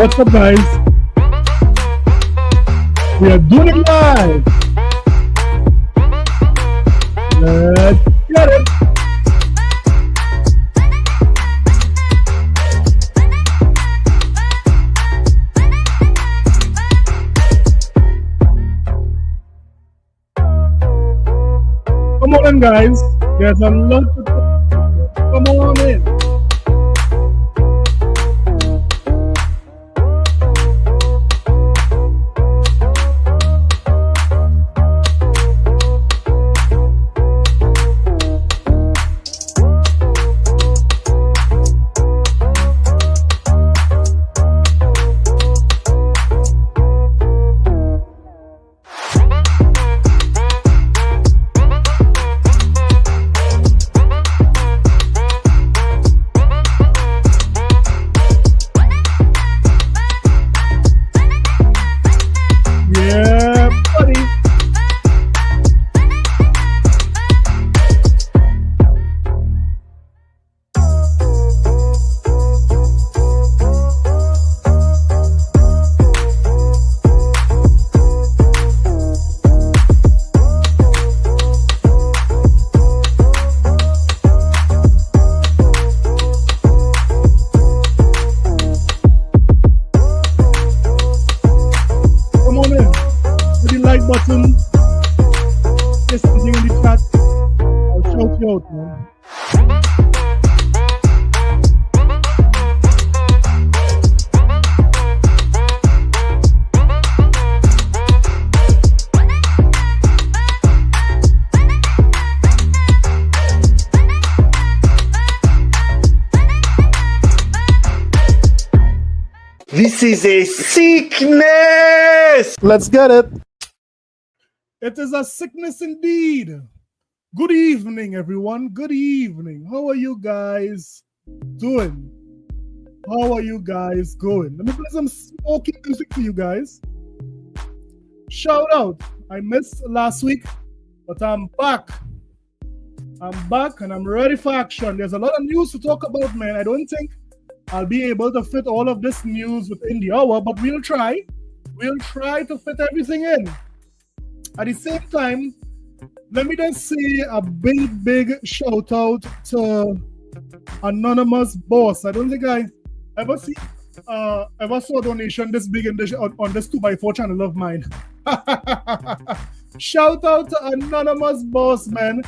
What's up, guys? We are doing it live. Let's get it. Come on in, guys. There's a lot to talk about. Come on in. Button. There's something in the chat. I'll shout you out, man. This is a sickness! Let's get it. It is a sickness indeed. Good evening, everyone. Good evening. How are you guys doing? How are you guys going? Let me play some smoky music for you guys. Shout out. I missed last week, but I'm back. I'm back and I'm ready for action. There's a lot of news to talk about, man. I don't think I'll be able to fit all of this news within the hour, but we'll try. We'll try to fit everything in. At the same time, let me just say a big shout out to Anonymous Boss. I don't think I ever saw a donation this big on this 2x4 channel of mine. Shout out to Anonymous Boss, man.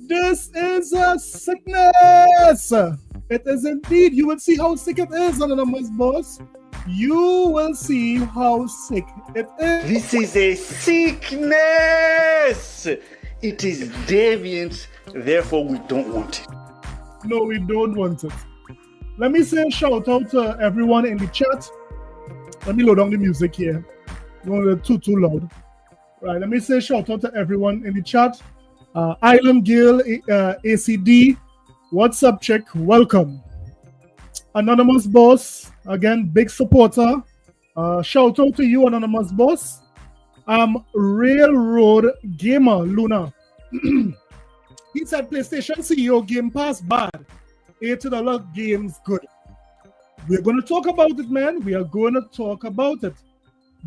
This is a sickness. It is indeed. You will see how sick it is, Anonymous Boss. You will see how sick it is. This is a sickness! It is deviant, therefore we don't want it. No, we don't want it. Let me say a shout out to everyone in the chat. Let me load down the music here. Don't too loud. Right, let me say a shout out to everyone in the chat. Island Gill, ACD, what's up, chick? Welcome. Anonymous Boss, again, big supporter. Shout out to you, Anonymous Boss. Railroad Gamer, Luna. He said PlayStation CEO Game Pass bad. $80 games good. We're going to talk about it, man. We are going to talk about it.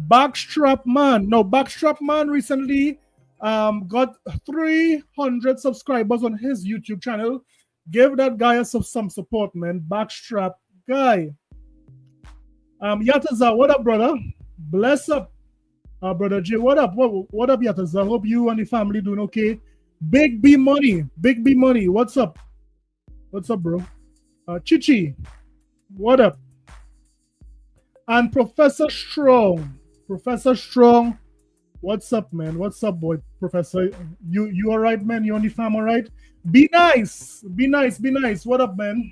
Backstrap Man. Now, Backstrap Man recently got 300 subscribers on his YouTube channel. Give that guy some support, man. Backstrap guy. Yataza, what up, brother? Bless up. Brother J, what up? What up, Yataza? Hope you and the family doing okay. Big B Money. What's up? What's up, bro? Chichi, what up? And Professor Strong. What's up, man? What's up, boy? Professor, you all right, man? You on the farm all right? Be nice. What up, man?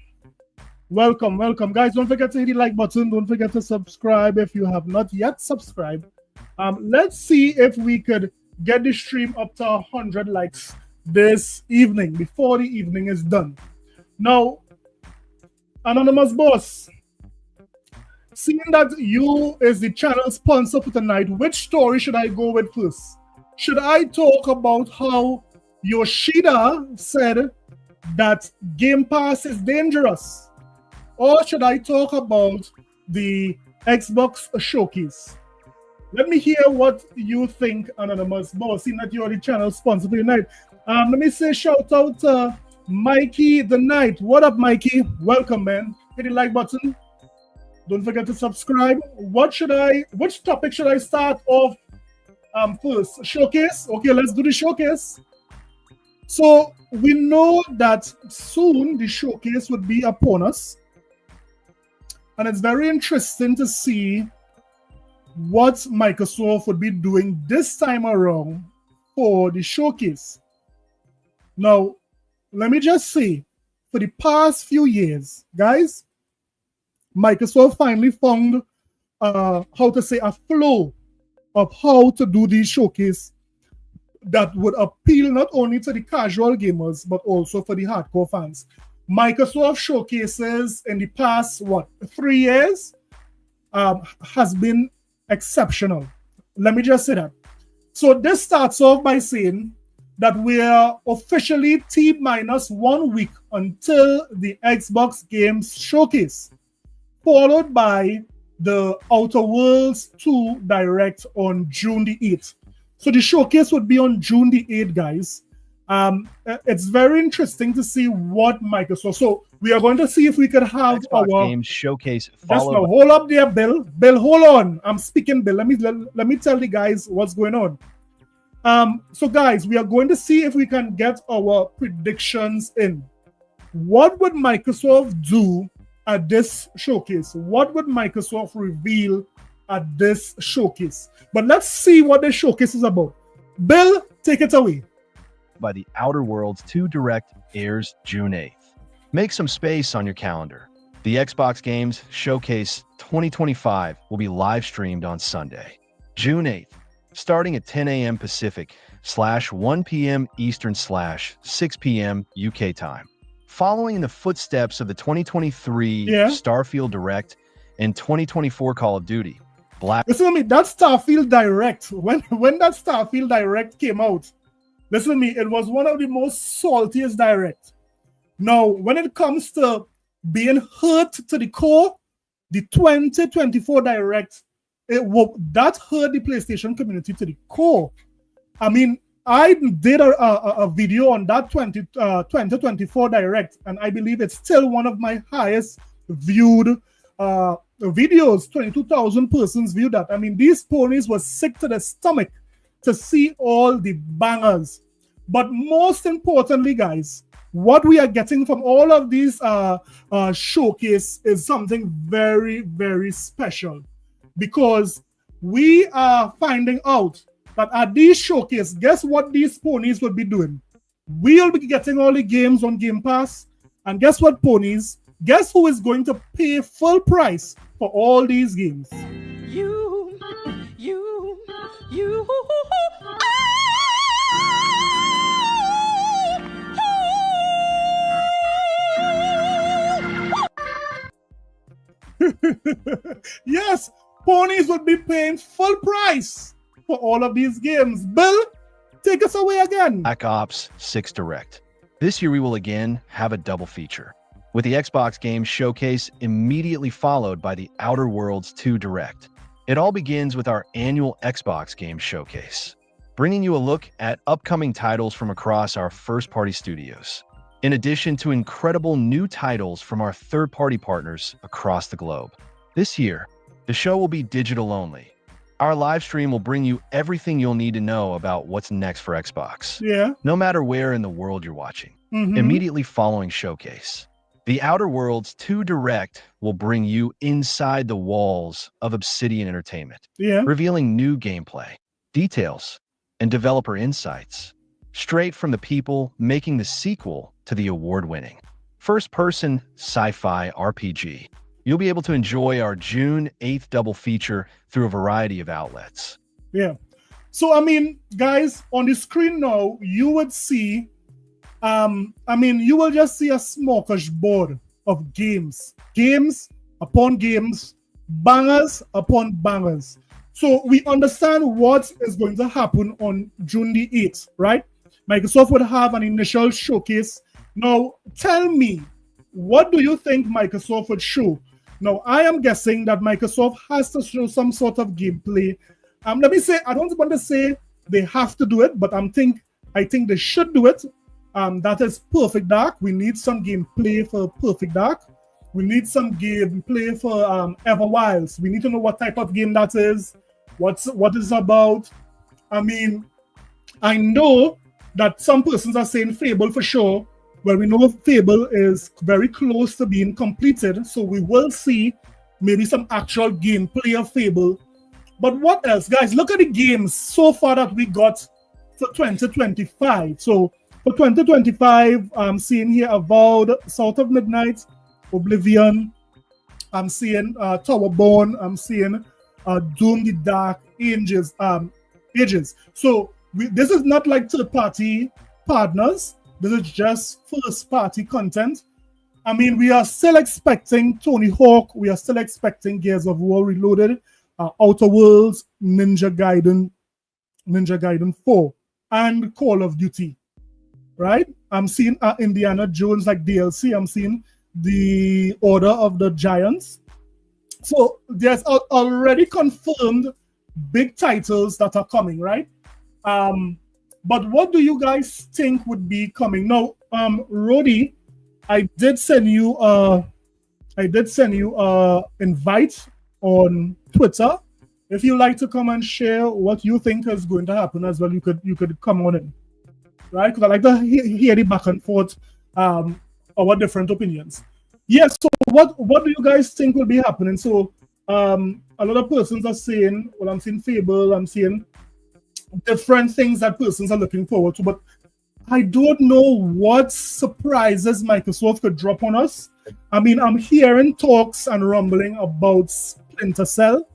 Welcome. Guys, don't forget to hit the like button. Don't forget to subscribe if you have not yet subscribed. Let's see if we could get the stream up to 100 likes this evening, before the evening is done. Now, Anonymous Boss, seeing that you is the channel sponsor for tonight, which story should I go with first? Should I talk about how Yoshida said that Game Pass is dangerous? Or should I talk about the Xbox Showcase. Let me hear what you think, Anonymous Boss, seeing that you're the channel sponsor for tonight. Let me say shout out to Mikey the Knight. What up, Mikey? Welcome, man. Hit the like button. Don't forget to subscribe. Which topic should I start off first? Showcase? Okay, let's do the showcase. So we know that soon the showcase would be upon us. And it's very interesting to see what Microsoft would be doing this time around for the showcase. Now, let me just say, for the past few years, guys, Microsoft finally found a flow of how to do the showcase that would appeal not only to the casual gamers, but also for the hardcore fans. Microsoft showcases in the past, 3 years, has been exceptional. Let me just say that. So this starts off by saying that we are officially T-minus 1 week until the Xbox Games Showcase, followed by the Outer Worlds 2 Direct on June the 8th. So the showcase would be on June the 8th, guys. It's very interesting to see what Microsoft. So we are going to see if we could have Xbox Games Showcase. Just now, hold up there, Bill. Bill, hold on. I'm speaking, Bill. Let me tell the guys what's going on. So guys, we are going to see if we can get our predictions in. What would Microsoft do at this showcase? What would Microsoft reveal at this showcase? But let's see what the showcase is about. Bill, take it away. By the Outer Worlds 2 Direct airs June 8th. Make some space on your calendar. The Xbox Games Showcase 2025 will be live streamed on Sunday, June 8th, starting at 10 a.m. Pacific /1 p.m. Eastern /6 p.m. UK time. Following in the footsteps of the 2023 Starfield Direct and 2024 Call of Duty, Listen to me, that Starfield Direct, when that Starfield Direct came out, listen to me, it was one of the most saltiest Direct. Now, when it comes to being hurt to the core, the 2024 Direct, that hurt the PlayStation community to the core. I mean, I did a video on that 2024 Direct, and I believe it's still one of my highest viewed videos. 22,000 persons viewed that. I mean, these ponies were sick to the stomach to see all the bangers. But most importantly, guys, what we are getting from all of these showcase is something very, very special, because we are finding out that at these showcase, guess what these ponies will be doing? We'll be getting all the games on Game Pass, and guess what, ponies? Guess who is going to pay full price for all these games? You. Yes, ponies would be paying full price for all of these games. Bill, take us away again. Black Ops 6 Direct. This year we will again have a double feature, with the Xbox Games Showcase immediately followed by the Outer Worlds 2 Direct. It all begins with our annual Xbox Games Showcase, bringing you a look at upcoming titles from across our first-party studios, in addition to incredible new titles from our third-party partners across the globe. This year, the show will be digital only. Our live stream will bring you everything you'll need to know about what's next for Xbox. No matter where in the world you're watching. Immediately following Showcase, the Outer Worlds 2 Direct will bring you inside the walls of Obsidian Entertainment, revealing new gameplay, details, and developer insights, straight from the people making the sequel to the award-winning first-person sci-fi RPG. You'll be able to enjoy our June 8th double feature through a variety of outlets. So, I mean, guys, on the screen now, you would see, you will just see a smorgasbord of games. Games upon games, bangers upon bangers. So we understand what is going to happen on June the 8th, right? Microsoft would have an initial showcase. Now, tell me, what do you think Microsoft would show? Now, I am guessing that Microsoft has to show some sort of gameplay. Let me say, I don't want to say they have to do it, but I think they should do it. That is Perfect Dark. We need some gameplay for Perfect Dark. We need some gameplay for Everwilds. We need to know what type of game that is, what it's about. I mean, I know that some persons are saying Fable for sure. Well, we know Fable is very close to being completed, so we will see maybe some actual gameplay of Fable. But what else, guys? Look at the games so far that we got for 2025. So for 2025, I'm seeing here Avowed, South of Midnight, Oblivion. I'm seeing Towerborn. I'm seeing Doom the Dark Ages. So this is not like third-party partners. This is just first-party content. I mean, we are still expecting Tony Hawk. We are still expecting Gears of War Reloaded, Outer Worlds, Ninja Gaiden 4, and Call of Duty. Right? I'm seeing Indiana Jones like DLC. I'm seeing the Order of the Giants. So there's already confirmed big titles that are coming, right? But what do you guys think would be coming? Now, Rodi, I did send you invite on Twitter. If you like to come and share what you think is going to happen as well, you could come on in, right? Because I like to hear the back and forth, our different opinions. Yes. So what do you guys think will be happening? So a lot of persons are saying, well, I'm seeing Fable, I'm seeing different things that persons are looking forward to, but I don't know what surprises Microsoft could drop on us. I mean, I'm hearing talks and rumbling about Splinter Cell.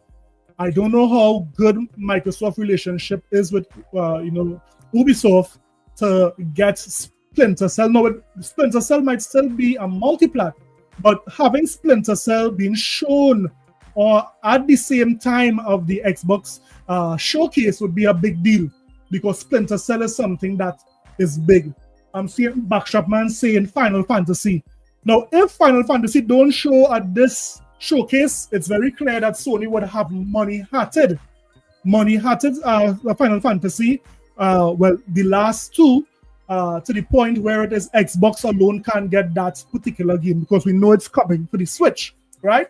I don't know how good Microsoft relationship is with Ubisoft to get Splinter Cell. No, Splinter Cell might still be a multiplat, but having Splinter Cell being shown or at the same time of the Xbox showcase would be a big deal, because Splinter Cell is something that is big. I'm seeing Backshopman saying Final Fantasy. Now, if Final Fantasy don't show at this showcase, it's very clear that Sony would have money-hatted Final Fantasy, the last two, to the point where it is Xbox alone can't get that particular game, because we know it's coming for the Switch, right?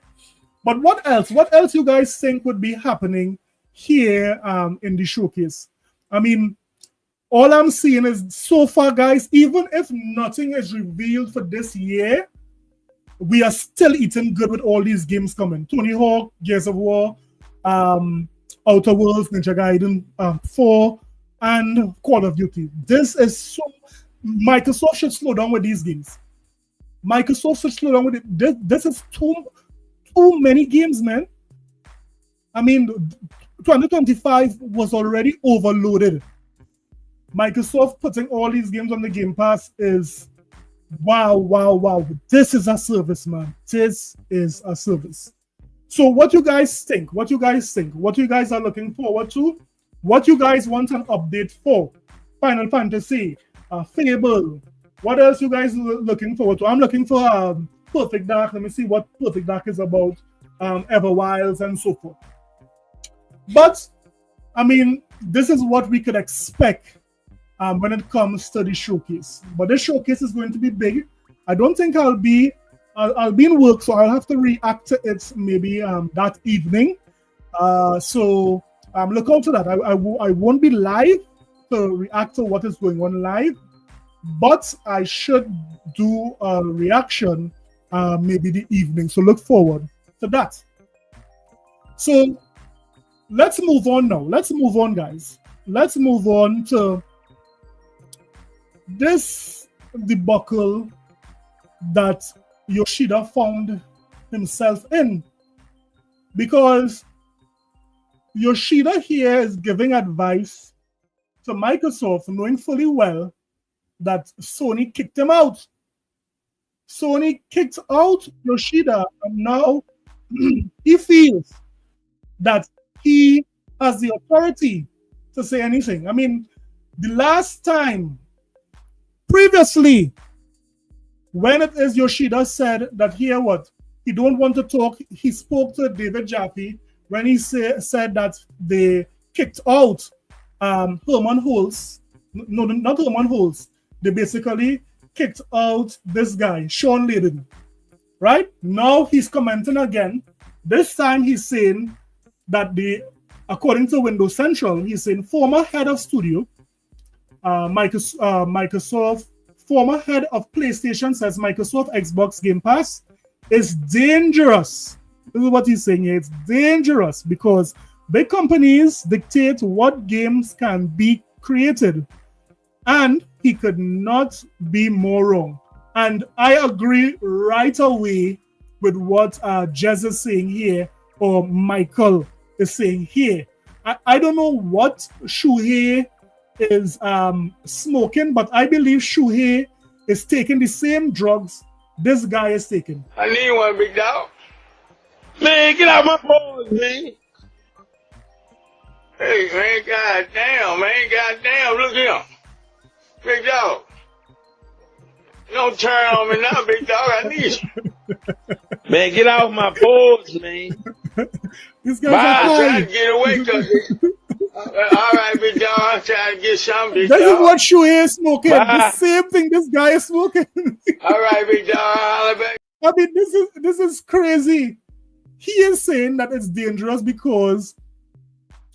But what else? What else you guys think would be happening here in the showcase? I mean, all I'm seeing is so far, guys, even if nothing is revealed for this year, we are still eating good with all these games coming. Tony Hawk, Gears of War, Outer Worlds, Ninja Gaiden 4, and Call of Duty. This is so... Microsoft should slow down with these games. Microsoft should slow down with it. This is too many games, man. I mean, 2025 was already overloaded. Microsoft putting all these games on the Game Pass is wow. This is a service, man. This is a service. So what you guys think? What you guys are looking forward to? What you guys want an update for? Final Fantasy, Fable. What else you guys are looking forward to? I'm looking for Perfect Dark. Let me see what Perfect Dark is about. Everwilds and so forth. But I mean, this is what we could expect when it comes to the showcase. But this showcase is going to be big. I don't think I'll be in work, so I'll have to react to it maybe that evening. So look out to that. I won't be live to react to what is going on live, but I should do a reaction maybe the evening. So look forward to that. So let's move on now. Let's move on, guys. Let's move on to this debacle that Yoshida found himself in, because Yoshida here is giving advice to Microsoft, knowing fully well that Sony kicked him out. Sony kicked out Yoshida, and now he feels that he has the authority to say anything. I mean, the last time, previously, when it is Yoshida said that he He don't want to talk. He spoke to David Jaffe when he said that they kicked out Herman Holtz. No, not Herman Holtz. They basically kicked out this guy, Sean Layden. Right? Now he's commenting again. This time he's saying that according to Windows Central, he's saying former head of studio, Microsoft, former head of PlayStation says Microsoft Xbox Game Pass is dangerous. This is what he's saying here. It's dangerous because big companies dictate what games can be created. And he could not be more wrong. And I agree right away with what Jez is saying here, or Michael is saying here. I don't know what Shuhei is smoking, but I believe Shuhei is taking the same drugs this guy is taking. I need one, big dog. Man, get out my balls, man. Hey, man, goddamn, look here. Big dog. Don't turn on me now, big dog. I need you. Man, get off my balls, man. This guy's trying to get away from it. All right, big dog. I'm trying to get some, big dog. This is what Shuhei is smoking. Bye. The same thing this guy is smoking. All right, big dog. I mean, this is crazy. He is saying that it's dangerous because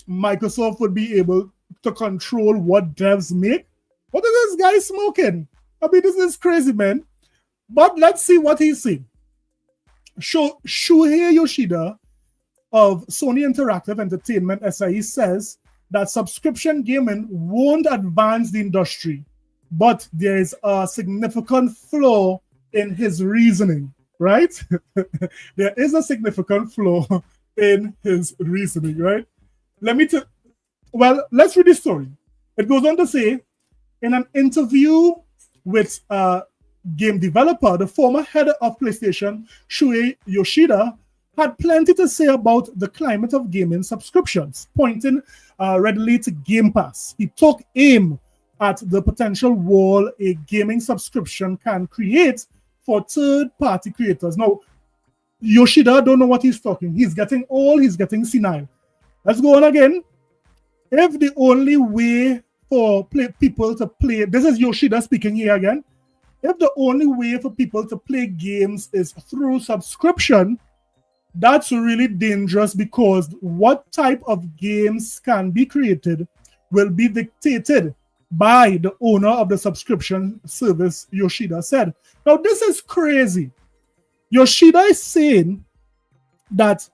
Microsoft would be able to control what devs make. What is this guy smoking? I mean, this is crazy, man. But let's see what he's saying. Shuhei Yoshida of Sony Interactive Entertainment SIE says that subscription gaming won't advance the industry, but there is a significant flaw in his reasoning, right? There is a significant flaw in his reasoning, right? Let's read the story. It goes on to say, in an interview with game developer, the former head of PlayStation, Shuhei Yoshida, had plenty to say about the climate of gaming subscriptions, pointing readily to Game Pass. He took aim at the potential wall a gaming subscription can create for third-party creators. Now, Yoshida don't know what he's talking. He's getting old, he's getting senile. Let's go on again. If the only way for people to play, this is Yoshida speaking here again. If the only way for people to play games is through subscription, that's really dangerous because what type of games can be created will be dictated by the owner of the subscription service, Yoshida said. Now, this is crazy. Yoshida is saying that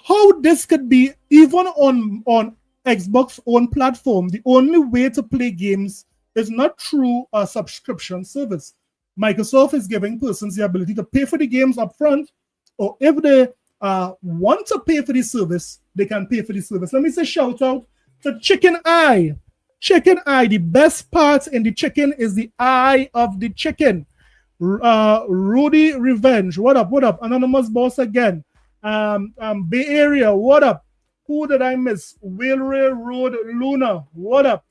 how this could be, even on Xbox own platform, the only way to play games is not through a subscription service. Microsoft is giving persons the ability to pay for the games up front, or if they want to pay for the service, they can pay for the service. Let me say shout out to Chicken Eye. Chicken Eye, the best part in the chicken is the eye of the chicken. Rudy Revenge, what up? Anonymous Boss again. Bay Area, what up? Who did I miss? Whaleway Road Luna, what up?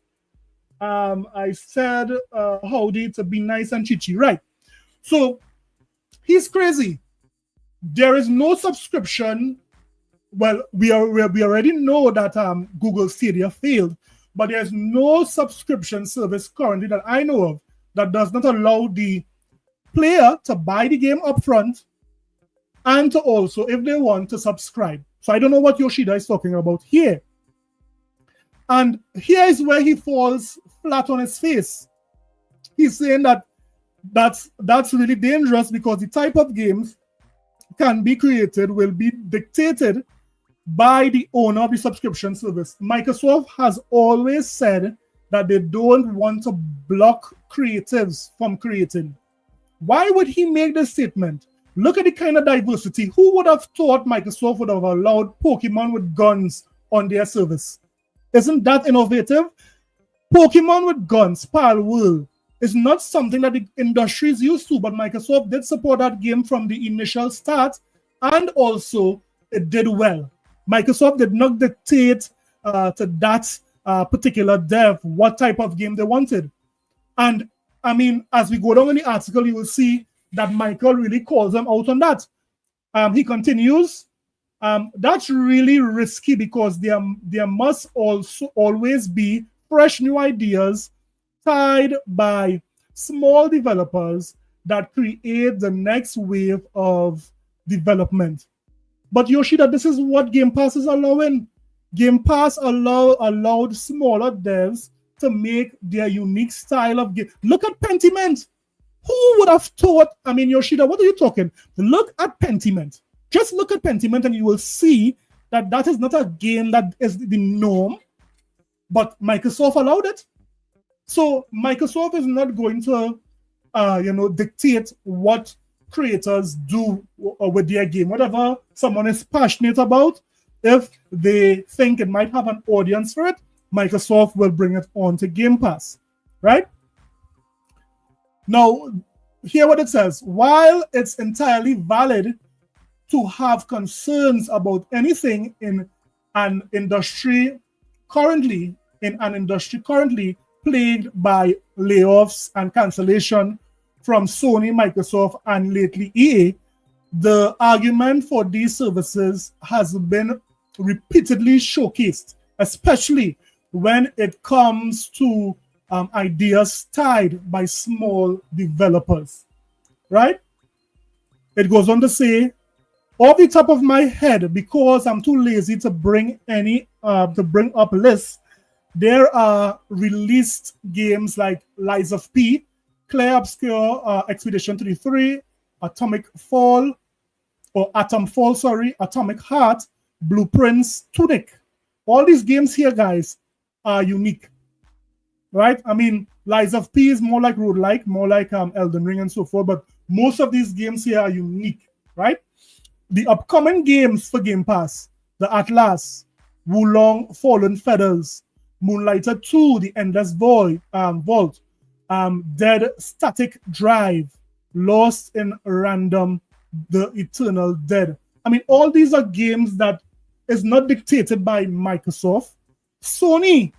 I said howdy to Be Nice and Chichi, right? So he's crazy. There is no subscription. Well, we already know that Google Stadia failed, but there's no subscription service currently that I know of that does not allow the player to buy the game upfront and to also, if they want, to subscribe. So I don't know what Yoshida is talking about here. And here is where he falls flat on his face. He's saying that that's really dangerous because the type of games can be created will be dictated by the owner of the subscription service. Microsoft has always said that they don't want to block creatives from creating. Why would he make this statement? Look at the kind of diversity. Who would have thought Microsoft would have allowed Pokemon with guns on their service? Isn't that innovative? Pokemon with guns, Pal World, is not something that the industry is used to, but Microsoft did support that game from the initial start, and also it did well. Microsoft did not dictate to that particular dev what type of game they wanted. And I mean, as we go down in the article, you will see that Michael really calls him out on that. He continues, that's really risky because there must also always be fresh new ideas tied by small developers that create the next wave of development. But Yoshida, this is what Game Pass is allowing. Game Pass allowed smaller devs to make their unique style of game. Look at Pentiment. Who would have thought? I mean, Yoshida, what are you talking? Look at Pentiment. Just look at Pentiment and you will see that that is not a game that is the norm, but Microsoft allowed it. So Microsoft is not going to, dictate what creators do with their game. Whatever someone is passionate about, if they think it might have an audience for it, Microsoft will bring it on to Game Pass, right? Now, hear what it says. While it's entirely valid to have concerns about anything in an industry currently plagued by layoffs and cancellation from Sony, Microsoft, and lately EA, the argument for these services has been repeatedly showcased, especially when it comes to ideas tied by small developers, right? It goes on to say, off the top of my head, because I'm too lazy to bring up lists, there are released games like Lies of P, Clear Obscure Expedition 33, Atom Fall, Atomic Heart, Blueprints, Tunic. All these games here, guys, are unique, right? I mean, Lies of P is more like roguelike, more like Elden Ring and so forth, but most of these games here are unique, right? The upcoming games for Game Pass, The Atlas, Wulong Fallen Feathers, Moonlighter 2, The Endless Void, Vault, Dead Static Drive, Lost in Random, The Eternal Dead. I mean, all these are games that is not dictated by Microsoft. Sony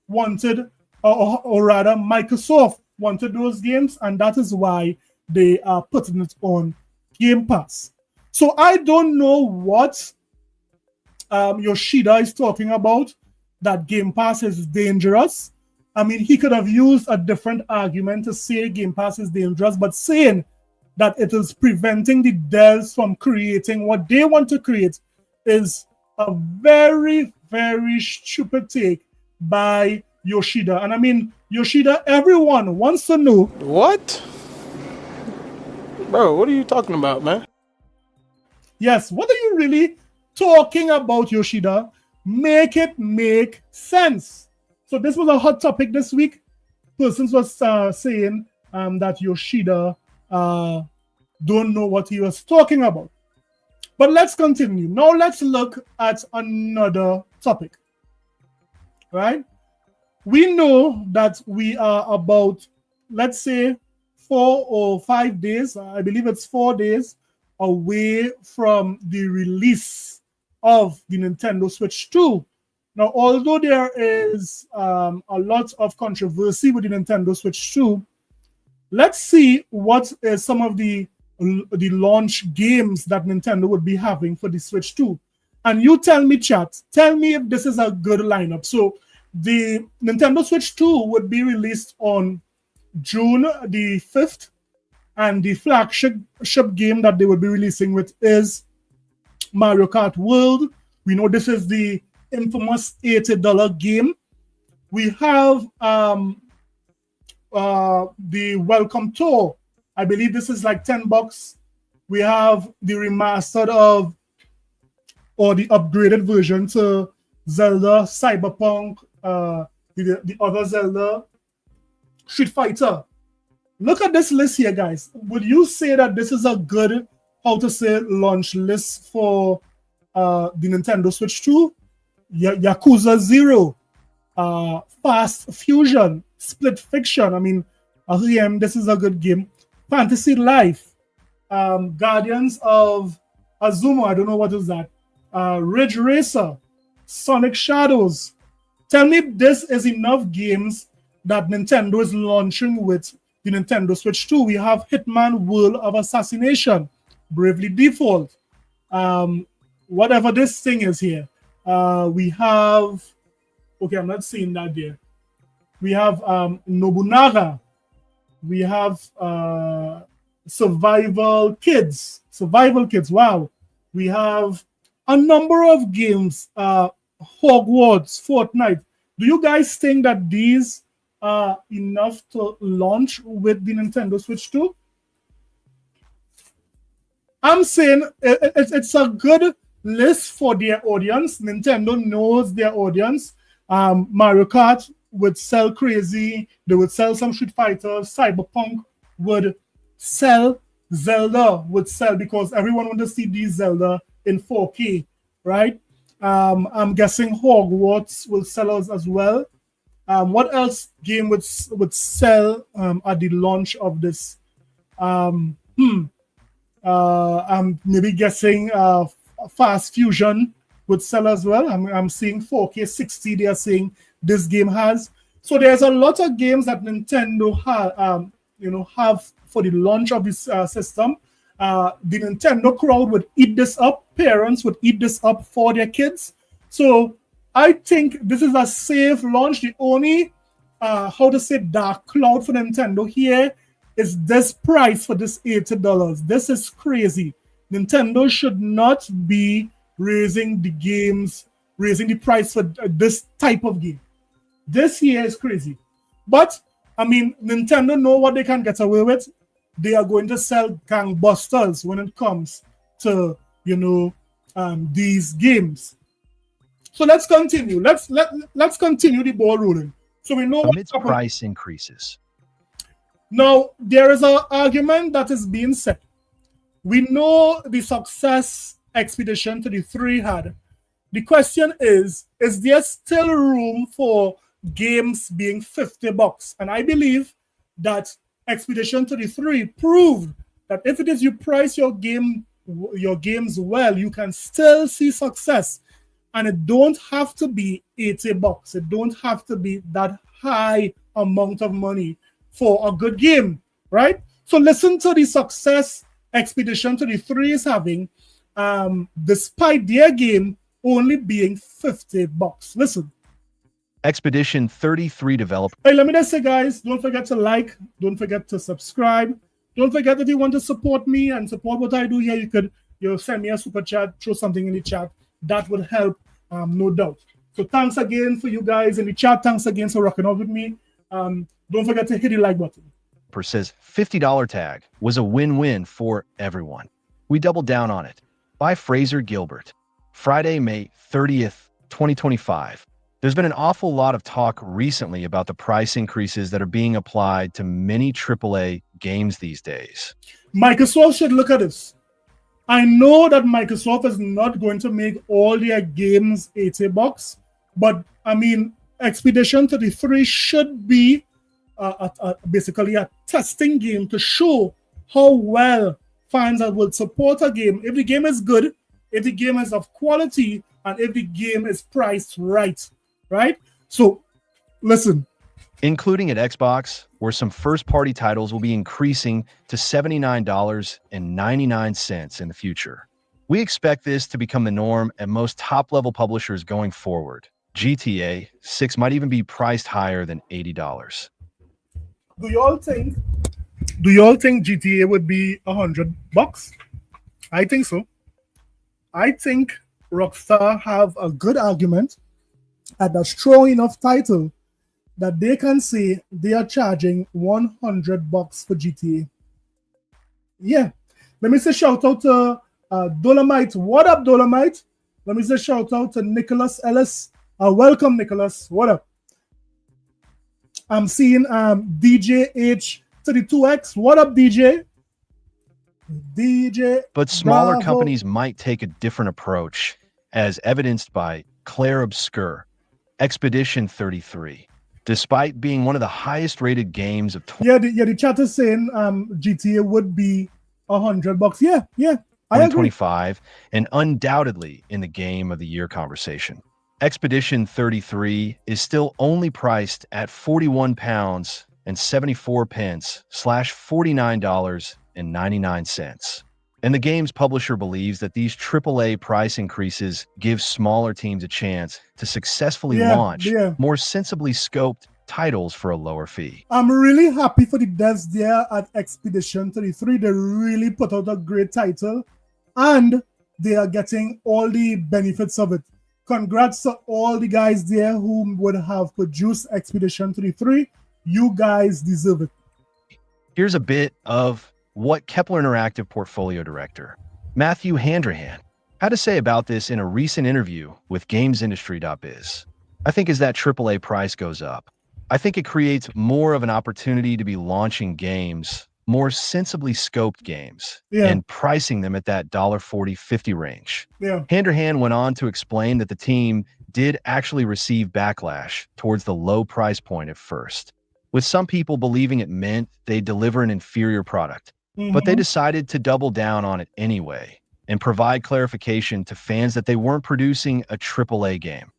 wanted, or rather Microsoft wanted those games, and that is why they are putting it on Game Pass. So I don't know what Yoshida is talking about, that Game Pass is dangerous. I mean, he could have used a different argument to say Game Pass is dangerous, but saying that it is preventing the devs from creating what they want to create is a very, very stupid take by Yoshida. And I mean, Yoshida, everyone wants to know. What? Bro, what are you talking about, man? Yes, what are you really talking about, Yoshida? Make it make sense. So this was a hot topic this week. Persons was saying that Yoshida don't know what he was talking about. But let's continue. Now let's look at another topic, right? We know that we are about, let's say, 4 or 5 days, I believe it's 4 days away from the release of the Nintendo Switch 2. Now, although there is a lot of controversy with the Nintendo Switch 2, let's see what is some of the launch games that Nintendo would be having for the Switch 2. And you tell me, chat, tell me if this is a good lineup. So the Nintendo Switch 2 would be released on June the 5th, and the flagship game that they will be releasing with is Mario Kart World. We know this is the infamous $80 game. We have the Welcome Tour. I believe this is like $10. We have the remastered of, or the upgraded version to Zelda, Cyberpunk, the other Zelda, Street Fighter. Look at this list here, guys. Would you say that this is a good, launch list for the Nintendo Switch 2? Yakuza 0, Fast Fusion, Split Fiction. I mean, again, this is a good game. Fantasy Life, Guardians of Azuma. I don't know what is that. Ridge Racer, Sonic Shadows. Tell me if this is enough games that Nintendo is launching with the Nintendo Switch 2, we have Hitman World of Assassination, Bravely Default, whatever this thing is here. We have, okay, I'm not seeing that there. We have Nobunaga. We have Survival Kids. Wow. We have a number of games. Hogwarts, Fortnite. Do you guys think that these are enough to launch with the Nintendo Switch 2? I'm saying it's a good list for their audience. Nintendo knows their audience. Mario Kart would sell crazy. They would sell some Street Fighter. Cyberpunk would sell. Zelda would sell because everyone wants to see these Zelda in 4K, right? I'm guessing Hogwarts will sell us as well. What else game would sell at the launch of this? I'm maybe guessing Fast Fusion would sell as well. I'm seeing 4K 60. They are saying this game has. So there's a lot of games that Nintendo have for the launch of this system. The Nintendo crowd would eat this up. Parents would eat this up for their kids. So I think this is a safe launch. The only, dark cloud for Nintendo here is this price for this $80. This is crazy. Nintendo should not be raising the price for this type of game. This here is crazy. But, I mean, Nintendo know what they can get away with. They are going to sell gangbusters when it comes to, these games. So let's continue. Let's continue the ball rolling. So we know amidst price increases. Now, there is an argument that is being said. We know the success Expedition 33 had. The question is there still room for games being $50? And I believe that Expedition 33 proved that if it is you price your games well, you can still see success. And it don't have to be $80. It don't have to be that high amount of money for a good game, right? So listen to the success Expedition 33 is having, despite their game only being $50. Listen. Expedition 33 developer. Hey, let me just say, guys, don't forget to like, don't forget to subscribe. Don't forget if you want to support me and support what I do here, you could send me a super chat, throw something in the chat. That would help, no doubt. So thanks again for you guys in the chat. Thanks again for rocking out with me. Don't forget to hit the like button. Says $50 tag was a win-win for everyone. We doubled down on it. By Fraser Gilbert. Friday, May 30th, 2025. There's been an awful lot of talk recently about the price increases that are being applied to many AAA games these days. Microsoft should look at this. I know that Microsoft is not going to make all their games $80, but I mean, Expedition 33 should be basically a testing game to show how well fans will support a game. If the game is good, if the game is of quality, and if the game is priced right? So, listen. Including at Xbox, where some first-party titles will be increasing to $79.99 in the future. We expect this to become the norm at most top-level publishers going forward. GTA 6 might even be priced higher than $80. Do y'all think GTA would be $100? I think so. I think Rockstar have a good argument at a strong enough title that they can say they are charging $100 for GTA. Yeah. Let me say shout out to Dolomite. What up, Dolomite? Let me say shout out to Nicholas Ellis. Welcome, Nicholas. What up? I'm seeing DJ H32X. What up, DJ? But smaller Bravo. companies might take a different approach, as evidenced by Claire Obscure, Expedition 33. Despite being one of the highest rated games of the chat is saying GTA would be $100. Yeah, I agree. 2025, and undoubtedly in the Game of the Year conversation. Expedition 33 is still only priced at £41 $49.99. And the game's publisher believes that these AAA price increases give smaller teams a chance to successfully launch more sensibly scoped titles for a lower fee. I'm really happy for the devs there at Expedition 33. They really put out a great title and they are getting all the benefits of it. Congrats to all the guys there who would have produced Expedition 33. You guys deserve it. Here's a bit of what Kepler Interactive Portfolio Director Matthew Handrahan had to say about this in a recent interview with GamesIndustry.biz. I think as that AAA price goes up, I think it creates more of an opportunity to be launching games, more sensibly scoped games, and pricing them at that $40-$50 range. Handrahan went on to explain that the team did actually receive backlash towards the low price point at first, with some people believing it meant they deliver an inferior product. But they decided to double down on it anyway and provide clarification to fans that they weren't producing a AAA game.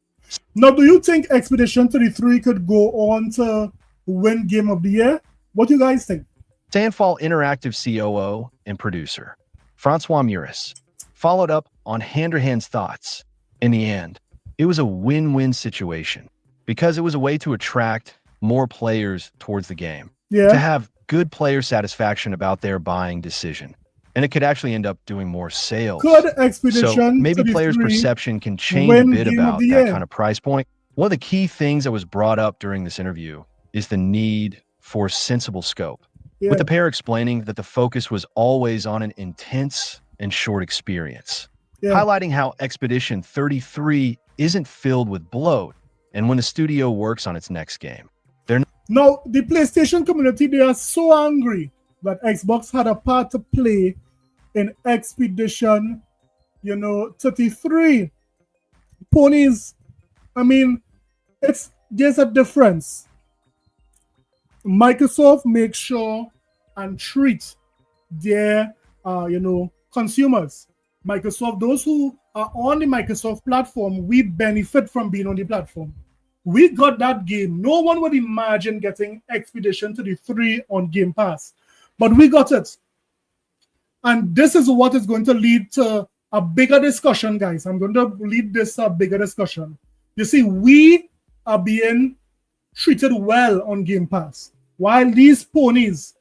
Now, do you think Expedition 33 could go on to win Game of the Year? What do you guys think? Sandfall Interactive COO and producer Francois Muris followed up on Handrahan's thoughts. In the end, it was a win-win situation because it was a way to attract more players towards the game, to have good player satisfaction about their buying decision. And it could actually end up doing more sales. Could Expedition so maybe players' perception can change a bit about that kind of price point. One of the key things that was brought up during this interview is the need for sensible scope, with the pair explaining that the focus was always on an intense and short experience, highlighting how Expedition 33 isn't filled with bloat and when the studio works on its next game. Now, the PlayStation community, they are so angry that Xbox had a part to play in Expedition, 33. Ponies, I mean, there's a difference. Microsoft makes sure and treat their, consumers. Microsoft, those who are on the Microsoft platform, we benefit from being on the platform. We got that game. No one would imagine getting Expedition 33 on Game Pass, but we got it. And this is what is going to lead to a bigger discussion, guys. I'm going to lead this to a bigger discussion. You see, we are being treated well on Game Pass, while these ponies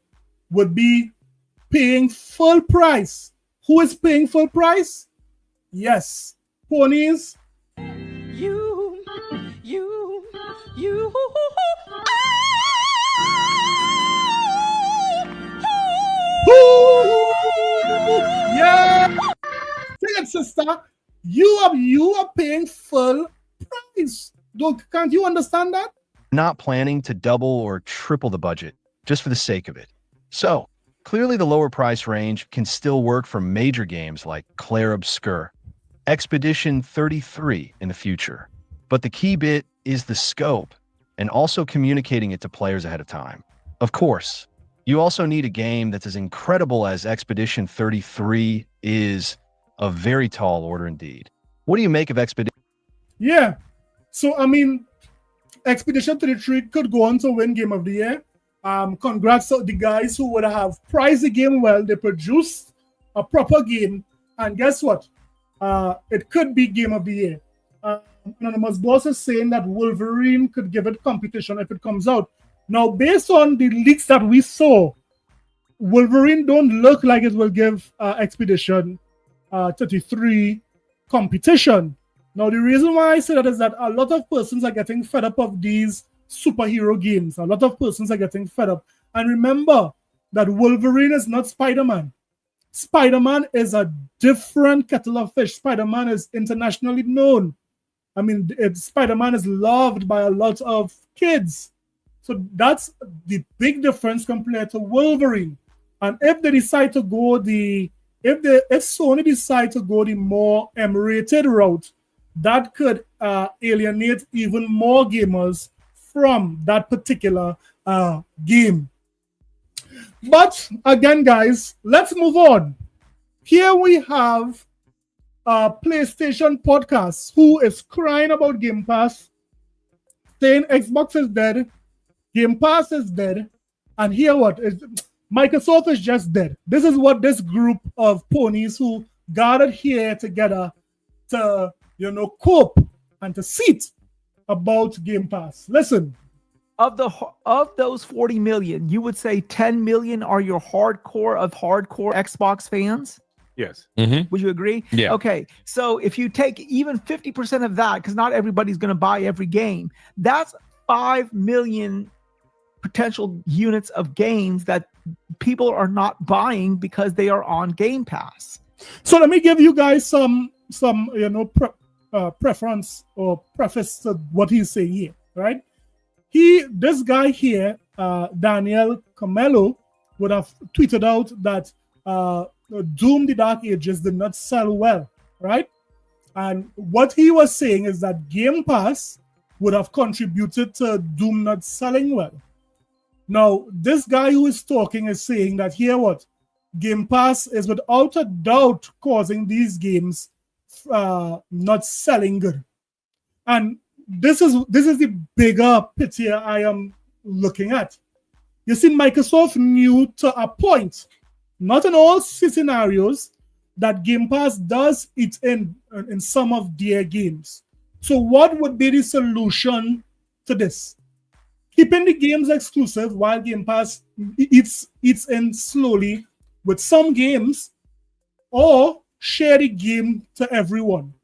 would be paying full price. Who is paying full price? Yes, ponies. You. Yeah. Sing it, sister. You are paying full price. Can't you understand that? Not planning to double or triple the budget just for the sake of it. So clearly the lower price range can still work for major games like Clair Obscur, Expedition 33 in the future. But the key bit is the scope and also communicating it to players ahead of time. Of course, you also need a game that's as incredible as Expedition 33 is a very tall order indeed. What do you make of Expedition? Yeah. So, I mean, Expedition 33 could go on to win Game of the Year. Congrats to the guys who would have priced the game well. They produced a proper game. And guess what? It could be Game of the Year. Anonymous Boss is saying that Wolverine could give it competition if it comes out. Now, based on the leaks that we saw, Wolverine don't look like it will give Expedition 33 competition. Now, the reason why I say that is that a lot of persons are getting fed up of these superhero games. A lot of persons are getting fed up. And remember that Wolverine is not Spider-Man. Spider-Man is a different kettle of fish. Spider-Man is internationally known. I mean, Spider-Man is loved by a lot of kids. So that's the big difference compared to Wolverine. And if they decide to go if Sony decide to go the more M-rated route, that could alienate even more gamers from that particular game. But again, guys, let's move on. Here we have PlayStation Podcast, who is crying about Game Pass, saying Xbox is dead, Game Pass is dead, And here Microsoft is just dead. This is what this group of ponies who gathered here together to, cope and to seat about Game Pass. Listen. Of those 40 million, you would say 10 million are your hardcore Xbox fans? Yes. Mm-hmm. Would you agree? Yeah. Okay. So if you take even 50% of that, because not everybody's going to buy every game, that's 5 million potential units of games that people are not buying because they are on Game Pass. So let me give you guys some preference or preface to what he's saying here, right? This guy here, Daniel Camelo, would have tweeted out that Doom the Dark Ages did not sell well, right? And what he was saying is that Game Pass would have contributed to Doom not selling well. Now, this guy who is talking is saying that Game Pass is without a doubt causing these games not selling good. And this is the bigger picture I am looking at. You see, Microsoft knew to a point, not in all scenarios, that Game Pass does it in some of their games. So what would be the solution to this? Keeping the games exclusive while Game Pass eats in slowly with some games, or share the game to everyone.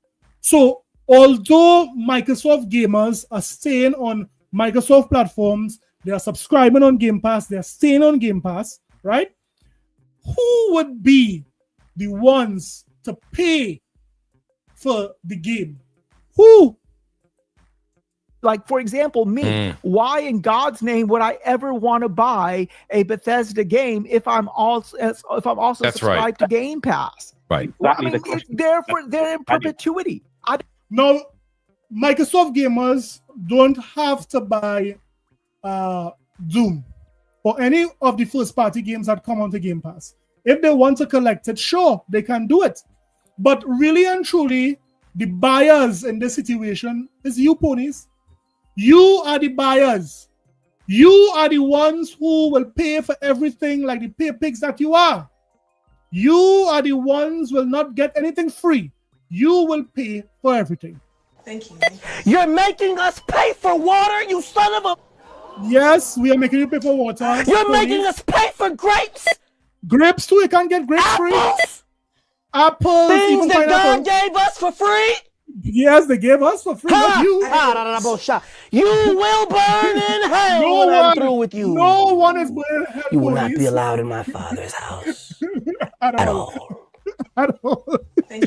So although Microsoft gamers are staying on Microsoft platforms, they are subscribing on Game Pass, they are staying on Game Pass, right? Who would be the ones to pay for the game? Who? Like, for example, me. Why in God's name would I ever want to buy a Bethesda game if I'm also subscribed to Game Pass? Right. It's they're in perpetuity. Now, Microsoft gamers don't have to buy Doom or any of the first-party games that come onto Game Pass. If they want to collect it, sure, they can do it. But really and truly, the buyers in this situation is you, ponies. You are the buyers. You are the ones who will pay for everything like the pay pigs that you are. You are the ones who will not get anything free. You will pay for everything. Thank you. You're making us pay for water, you son of a... Yes, we are making you pay for water. You're making us pay for grapes! Grapes too, you can't get grapes free. Apples, Things even that God pineapple. gave us for free? Yes, they gave us for free. Not you. You will burn in hell when I'm through with you. No one is burning in hell. You will not be allowed in my father's house. At all. At all. Thank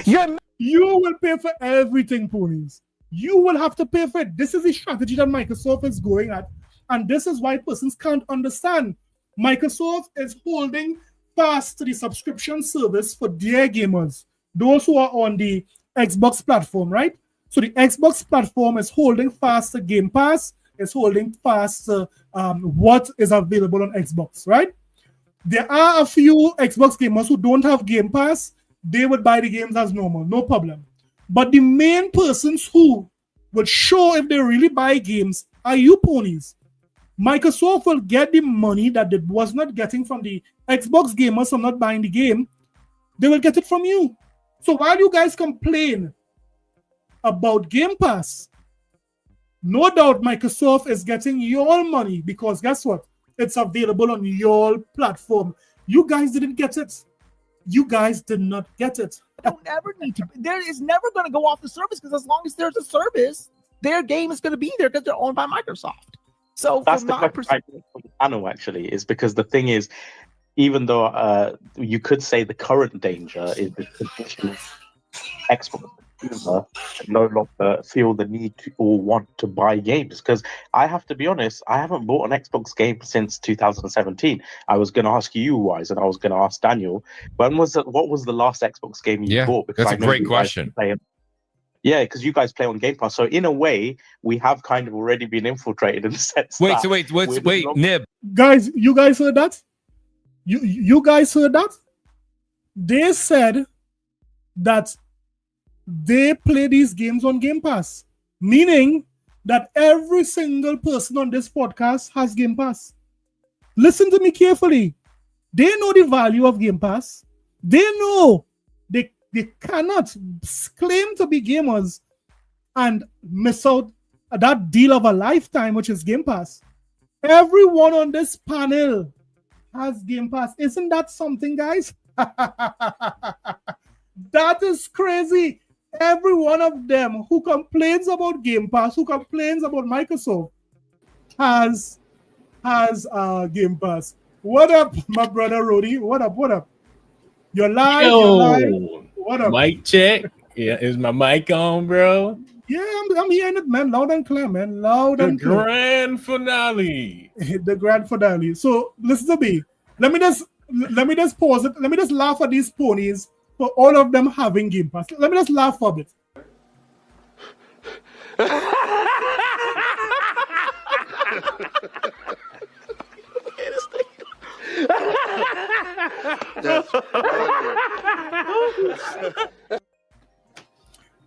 you. You will pay for everything, ponies. You will have to pay for it. This is the strategy that Microsoft is going at. And this is why persons can't understand. Microsoft is holding fast to the subscription service for their gamers, those who are on the Xbox platform, right? So the Xbox platform is holding fast to Game Pass, is holding fast to what is available on Xbox, right? There are a few Xbox gamers who don't have Game Pass. They would buy the games as normal, no problem. But the main persons who would show if they really buy games are you, ponies. Microsoft will get the money that it was not getting from the Xbox gamers from not buying the game. They will get it from you. So while you guys complain about Game Pass, no doubt Microsoft is getting your money because guess what? It's available on your platform. You guys didn't get it. You guys did not get it. Don't ever need to. There is never going to go off the service because as long as there's a service, their game is going to be there because they're owned by Microsoft. So That's from the my question perspective, from the panel actually, is because the thing is, even though you could say the current danger is the traditional Xbox consumer no longer feel the need to or want to buy games. Because I have to be honest, I haven't bought an Xbox game since 2017. I was going to ask you, Wise, and I was going to ask Daniel, what was the last Xbox game you bought? Because that's a great question. Yeah, because you guys play on Game Pass. So in a way, we have kind of already been infiltrated in the sense Wait, Nib. Guys, you guys heard that? You guys heard that? They said that they play these games on Game Pass, meaning that every single person on this podcast has Game Pass. Listen to me carefully. They know the value of Game Pass. They know they cannot claim to be gamers and miss out that deal of a lifetime, which is Game Pass. Everyone on this panel has Game Pass. Isn't that something, guys? That is crazy. Every one of them who complains about Game Pass, who complains about Microsoft, has Game Pass. What up, my brother Rody? What up? What up? You're live. You're live. What up? Mic check. Yeah, is my mic on, bro? Yeah, I'm hearing it, man. Loud and clear, man. Loud and clear. The grand finale. The grand finale. So listen to me. Let me just pause it. Let me just laugh at these ponies for all of them having Game Pass. Let me just laugh for a bit.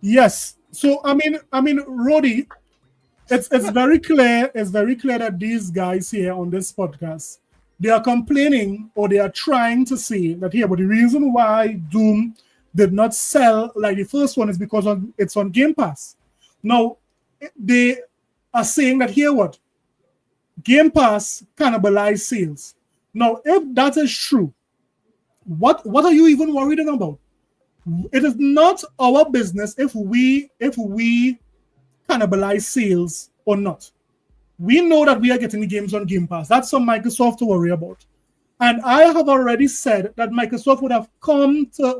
Yes. So I mean, Rody, it's very clear. It's very clear that these guys here on this podcast, they are complaining or they are trying to say that here, but the reason why Doom did not sell like the first one is because it's on Game Pass. Now they are saying that here, what Game Pass cannibalize sales. Now, if that is true, what are you even worried about? It is not our business if we cannibalize sales or not. We know that we are getting the games on Game Pass. That's on Microsoft to worry about. And I have already said that Microsoft would have come to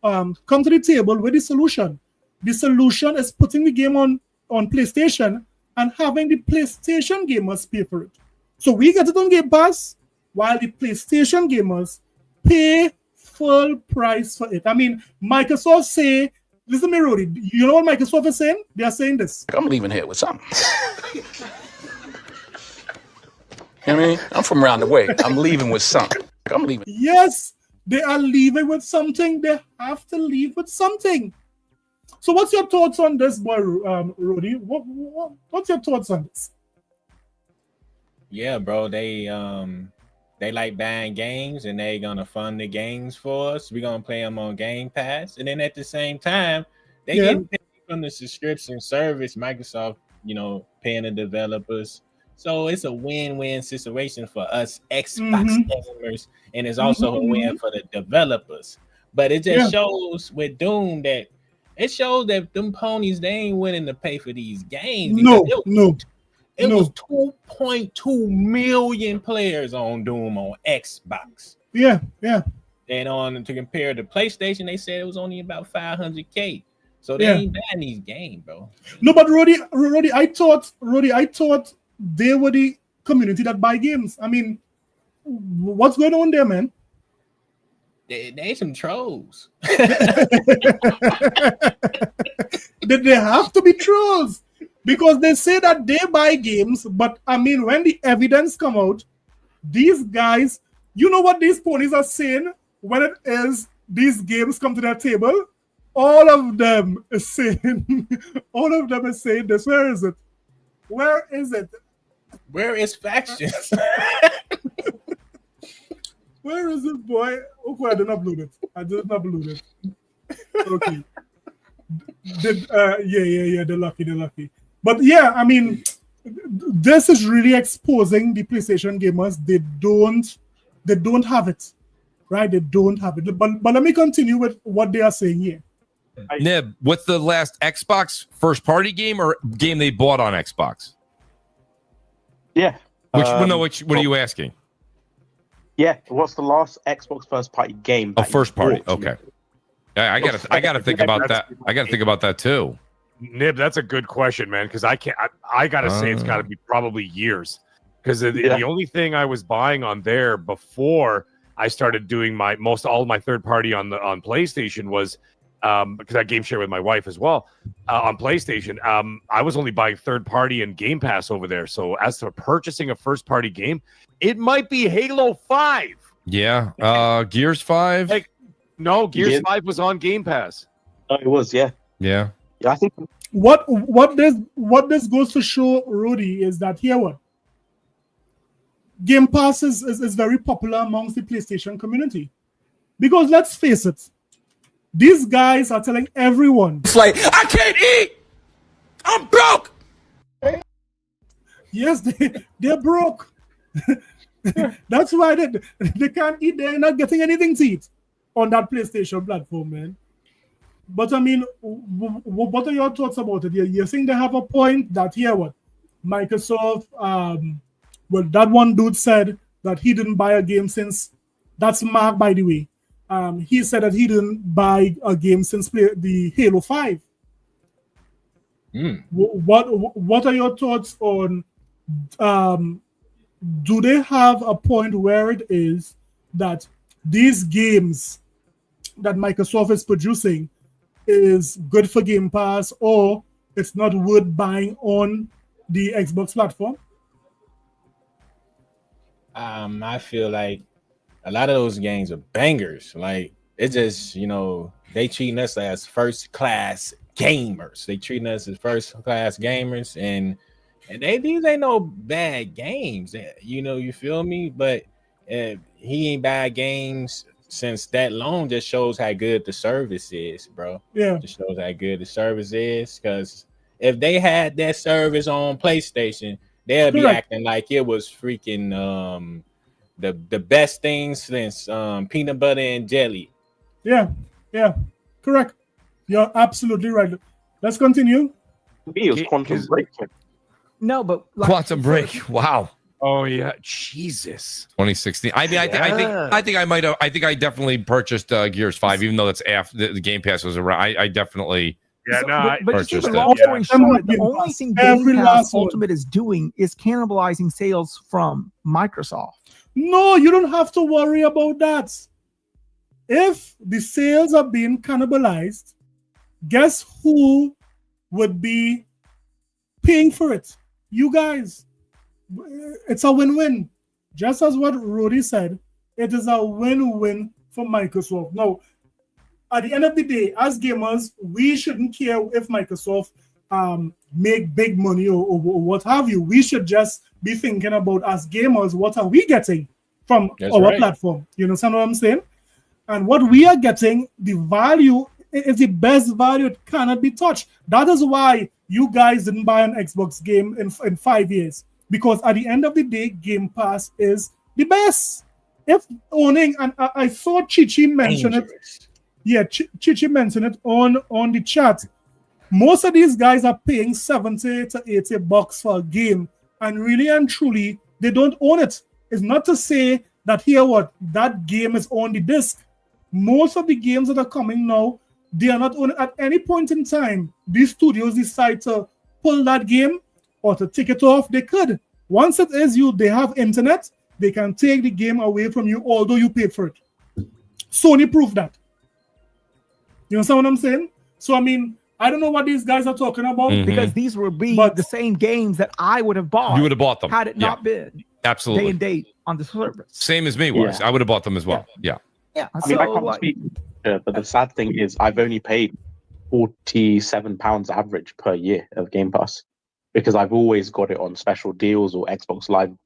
the table with the solution. The solution is putting the game on PlayStation and having the PlayStation gamers pay for it. So we get it on Game Pass while the PlayStation gamers pay full price for it. I mean, Microsoft say, listen to me, Rudy, you know what Microsoft is saying? They are saying this. I'm leaving here with something. You know what I mean? I'm from around the way. I'm leaving with something. I'm leaving. Yes, they are leaving with something. They have to leave with something. So what's your thoughts on this, boy, Rudy? What's your thoughts on this? Yeah, bro, they like buying games and they gonna fund the games for us. We're gonna play them on Game Pass, and then at the same time, they get paid from the subscription service. Microsoft, paying the developers. So it's a win-win situation for us Xbox gamers, and it's also a win for the developers. But it just shows with Doom that them ponies, they ain't willing to pay for these games. It was 2.2 million players on Doom on Xbox. Yeah. And to compare to PlayStation, they said it was only about 500K. So they ain't buying these games, bro. No, but Rudy, I thought they were the community that buy games. I mean, what's going on there, man? They some trolls. They have to be trolls because they say that they buy games, but I mean, when the evidence come out, these guys, you know what these ponies are saying when it is these games come to their table? All of them is saying this. Where is it? Where is it? Where is factions? Where is it, boy? Okay, I didn't upload it. Okay. They're lucky. But yeah, I mean, this is really exposing the PlayStation gamers. They don't have it, right? They don't have it. But let me continue with what they are saying here. Nib, what's the last Xbox first party game or game they bought on Xbox? Yeah. What are you asking? Yeah, what's the last Xbox first party game? Oh, first party. Okay. I gotta think about that. I gotta think about that too. Nib, that's a good question, man. Because I gotta say it's got to be probably years. Because the only thing I was buying on there before I started doing all of my third party on PlayStation was because I game share with my wife as well on PlayStation. I was only buying third party and Game Pass over there. So as to purchasing a first party game, it might be Halo 5. Yeah. Gears 5. Gears 5 was on Game Pass. Oh, it was, yeah. Yeah. Yeah, I think what this goes to show, Rudy, is that here Game Pass is very popular amongst the PlayStation community. Because let's face it, these guys are telling everyone. It's like, I can't eat. I'm broke. Yes, they're broke. That's why they can't eat. They're not getting anything to eat on that PlayStation platform, man. But I mean, what are your thoughts about it? You think they have a point that here what Microsoft, well, that one dude said that he didn't buy a game since, that's Mark, by the way. He said that he didn't buy a game since the Halo 5. What are your thoughts on, do they have a point where it is that these games that Microsoft is producing is good for Game Pass, or it's not worth buying on the Xbox platform? I feel like a lot of those games are bangers. Like, it's just, you know, they treating us as first class gamers. They treating us as first class gamers, and these ain't no bad games. You know, you feel me? But he ain't bad games since that long. Just shows how good the service is, bro. Yeah, just shows how good the service is. Because if they had that service on PlayStation, they'll be acting like it was freaking the best thing since peanut butter and jelly. Yeah, correct. You're absolutely right. Let's continue. Me, it was Quantum Break. No, but like, Quantum Break. Wow. Oh yeah, Jesus. 2016. I mean, I think I definitely purchased Gears 5, even though that's after the Game Pass was around. I definitely. Yeah, no, but you see, the long story short, the only thing Game Pass Ultimate is doing is cannibalizing sales from Microsoft. No, you don't have to worry about that. If the sales are being cannibalized, guess who would be paying for it? You guys. It's a win-win. Just as what Rudy said, it is a win-win for Microsoft. Now, at the end of the day, as gamers, we shouldn't care if Microsoft make big money or what have you. We should just be thinking about, as gamers, what are we getting from our platform? You understand what I'm saying? And what we are getting, the value is the best value. It cannot be touched. That is why you guys didn't buy an Xbox game in 5 years. Because at the end of the day, Game Pass is the best. If owning, and I saw Chichi mention it. Yeah, Chichi mentioned it on the chat. Most of these guys are paying $70 to $80 for a game, and really and truly, they don't own it. It's not to say that that game is on the disc. Most of the games that are coming now, they are not owned. At any point in time, these studios decide to pull that game or to take it off. They could. Once it is they have internet, they can take the game away from you, although you paid for it. Sony proved that. You understand what I'm saying? So, I mean, I don't know what these guys are talking about. Because these would be the same games that I would have bought. You would have bought them. Had it not been absolutely day and date on the service. Same as me was. I would have bought them as well. Yeah. Yeah. I mean, I can't speak, but the sad thing is I've only paid £47 average per year of Game Pass, because I've always got it on special deals or Xbox Live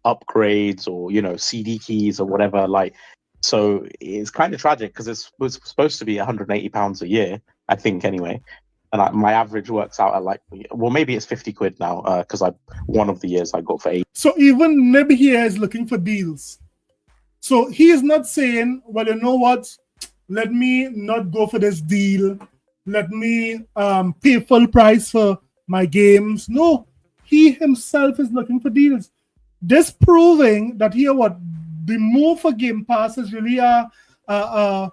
upgrades or, you know, CD keys or whatever. Like, so it's kind of tragic because it was supposed to be £180 a year, I think, anyway. And my average works out at like, well, maybe it's 50 quid now, because one of the years I got for 8. So even Nib here is looking for deals. So he is not saying, well, you know what? Let me not go for this deal. Let me pay full price for my games. No, he himself is looking for deals. This proving that the move for Game Pass is really a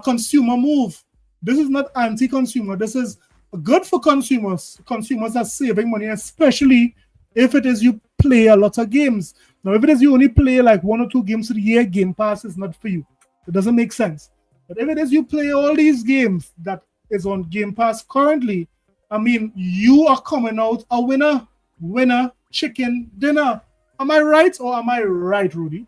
consumer move. This is not anti-consumer. This is good for consumers. Consumers are saving money, especially if it is you play a lot of games. Now, if it is you only play like 1 or 2 games a year, Game Pass is not for you. It doesn't make sense. But if it is you play all these games that is on Game Pass currently, I mean, you are coming out a winner, chicken dinner. Am I right or am I right, Rudy?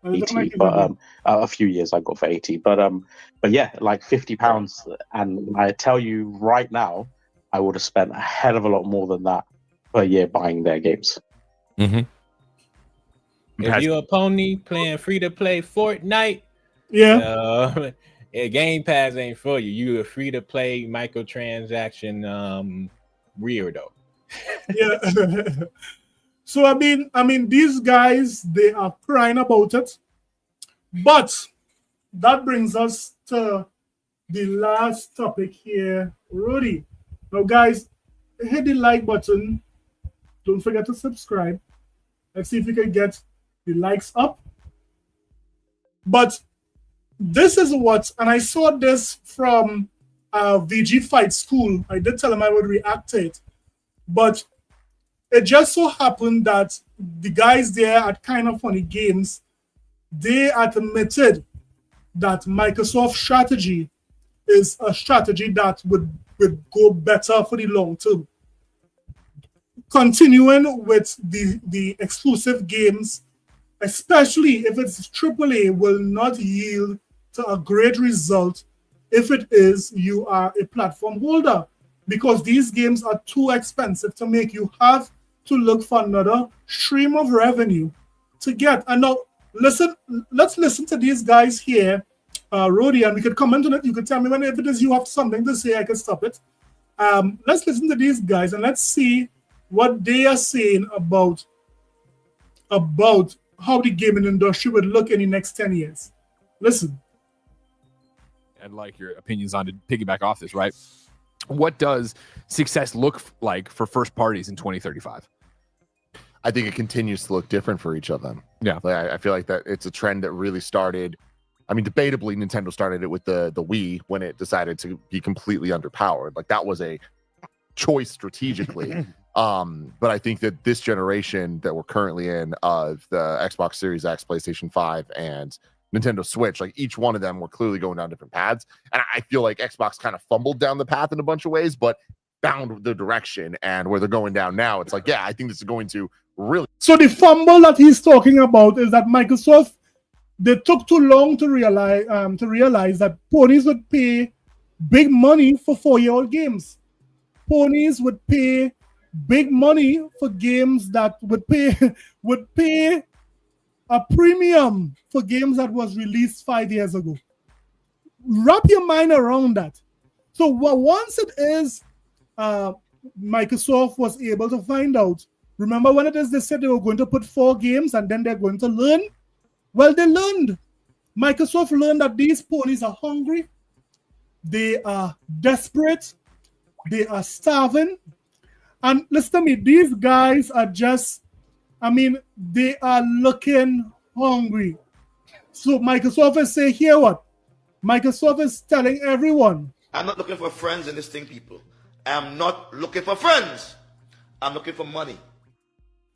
But a few years I got for 80. But yeah, like £50. And I tell you right now, I would have spent a hell of a lot more than that per year buying their games. Mm-hmm. If you're a pony playing free to play Fortnite, yeah, Game Pass ain't for you. You a free to play microtransaction weirdo. Yeah. So I mean, these guys, they are crying about it. But that brings us to the last topic here, Rudy. Now, guys, hit the like button. Don't forget to subscribe. Let's see if we can get the likes up. But this is what, and I saw this from VG Fight School. I did tell him I would react to it. But it just so happened that the guys there at Kind of Funny Games, they admitted that Microsoft's strategy is a strategy that would go better for the long term. Continuing with the exclusive games, especially if it's AAA, will not yield to a great result if it is you are a platform holder, because these games are too expensive to make. You have to look for another stream of revenue to get. And now, let's listen to these guys here, Rody, and we could comment on it. You could tell me if it is you have something to say, I can stop it. Let's listen to these guys and let's see what they are saying about how the gaming industry would look in the next 10 years. Listen. I'd like your opinions on to piggyback off this, right? What does success look like for first parties in 2035? I think it continues to look different for each of them. Yeah. Like, I feel like that it's a trend that really started. I mean, debatably, Nintendo started it with the Wii when it decided to be completely underpowered. Like, that was a choice strategically. But I think that this generation that we're currently in of the Xbox Series X, PlayStation 5, and Nintendo Switch, like each one of them were clearly going down different paths. And I feel like Xbox kind of fumbled down the path in a bunch of ways, but found the direction. And where they're going down now, it's like, yeah, I think this is going to really. So the fumble that he's talking about is that Microsoft, they took too long to realize that ponies would pay big money for 4-year-old games. Ponies would pay big money for games that would pay a premium for games that was released 5 years ago. Wrap your mind around that. So once it is, Microsoft was able to find out. Remember when it is they said they were going to put 4 games and then they're going to learn? Well, they learned. Microsoft learned that these ponies are hungry. They are desperate. They are starving. And listen to me, these guys are just, they are looking hungry. So Microsoft is saying, here what? Microsoft is telling everyone. I'm not looking for friends in this thing, people. I'm not looking for friends. I'm looking for money.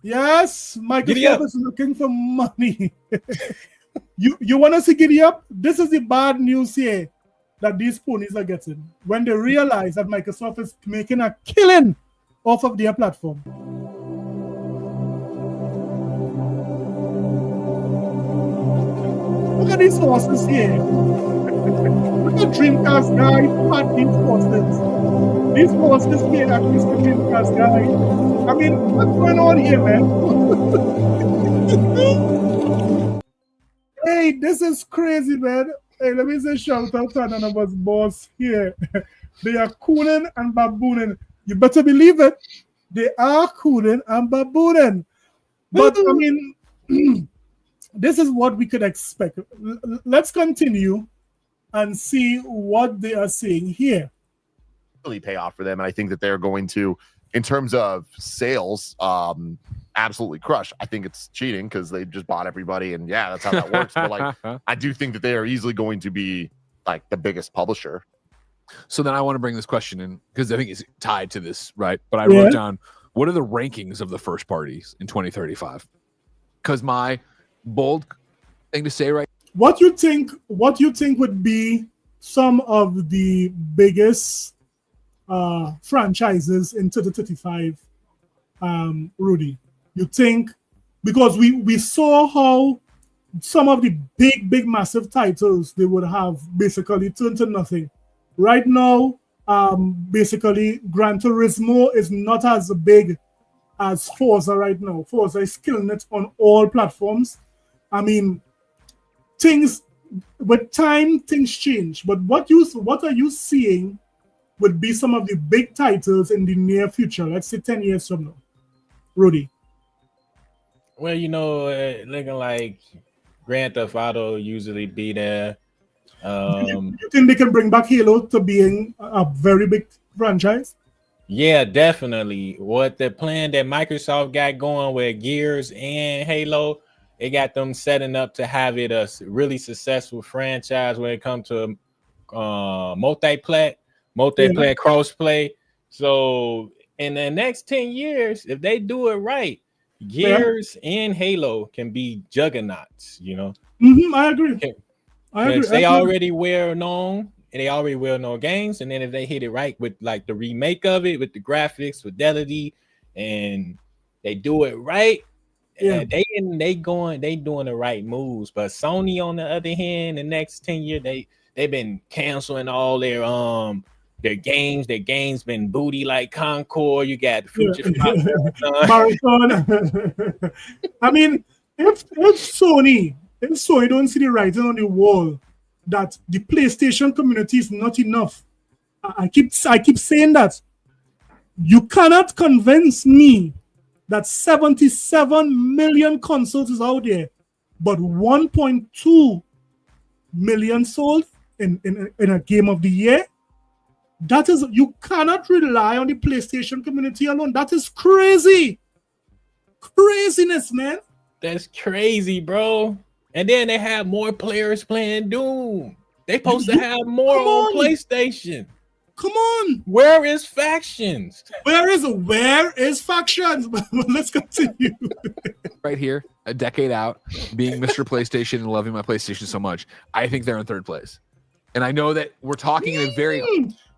Yes, Microsoft is looking for money. You want to see giddy up? This is the bad news here that these ponies are getting when they realize that Microsoft is making a killing off of their platform. Look at these horses here. Look at Dreamcast guy at these horses. These horses here at least the Dreamcast guy. What's going on here, man? Hey, this is crazy, man. Hey, let me say shout out to none of us boss here. They are cooling and babooning. You better believe it. They are cooling and babooning. But this is what we could expect. Let's continue and see what they are saying here. Really pay off for them, and I think that they're going to, in terms of sales, absolutely crush. I think it's cheating because they just bought everybody, and yeah, that's how that works. But like, I do think that they are easily going to be like the biggest publisher. So then I want to bring this question in because I think it's tied to this, right? But I wrote down, what are the rankings of the first parties in 2035? Because my bold thing to say, right? What you think would be some of the biggest franchises in 2035, Rudy? You think, because we saw how some of the big massive titles they would have basically turned to nothing. Right now, basically Gran Turismo is not as big as Forza right now. Forza is killing it on all platforms. I mean, things with time, things change. But what are you seeing would be some of the big titles in the near future? Let's say 10 years from now, Rudy. Well, looking like Grand Theft Auto usually be there. You think they can bring back Halo to being a very big franchise? Yeah, definitely. What the plan that Microsoft got going with Gears and Halo, it got them setting up to have it a really successful franchise when it comes to multiplayer crossplay. So in the next 10 years, if they do it right, Gears and Halo can be juggernauts, I agree. They already well known, and they already well known games. And then if they hit it right with like the remake of it, with the graphics, fidelity, and they do it right, they doing the right moves. But Sony, on the other hand, the next 10 years, they've been canceling all their games. Their games been booty like Concord. You got the Future Marathon. I mean, if Sony don't see the writing on the wall that the PlayStation community is not enough, I keep saying that. You cannot convince me that 77 million consoles is out there, but 1.2 million sold in a game of the year. That is, you cannot rely on the PlayStation community alone. That is crazy. Craziness, man. That's crazy, bro. And then they have more players playing Doom. They supposed to have more on PlayStation. Come on. Where is Factions? Where is Factions? Let's continue. Right here, a decade out, being Mr. PlayStation and loving my PlayStation so much, I think they're in third place. And I know that we're talking in a very...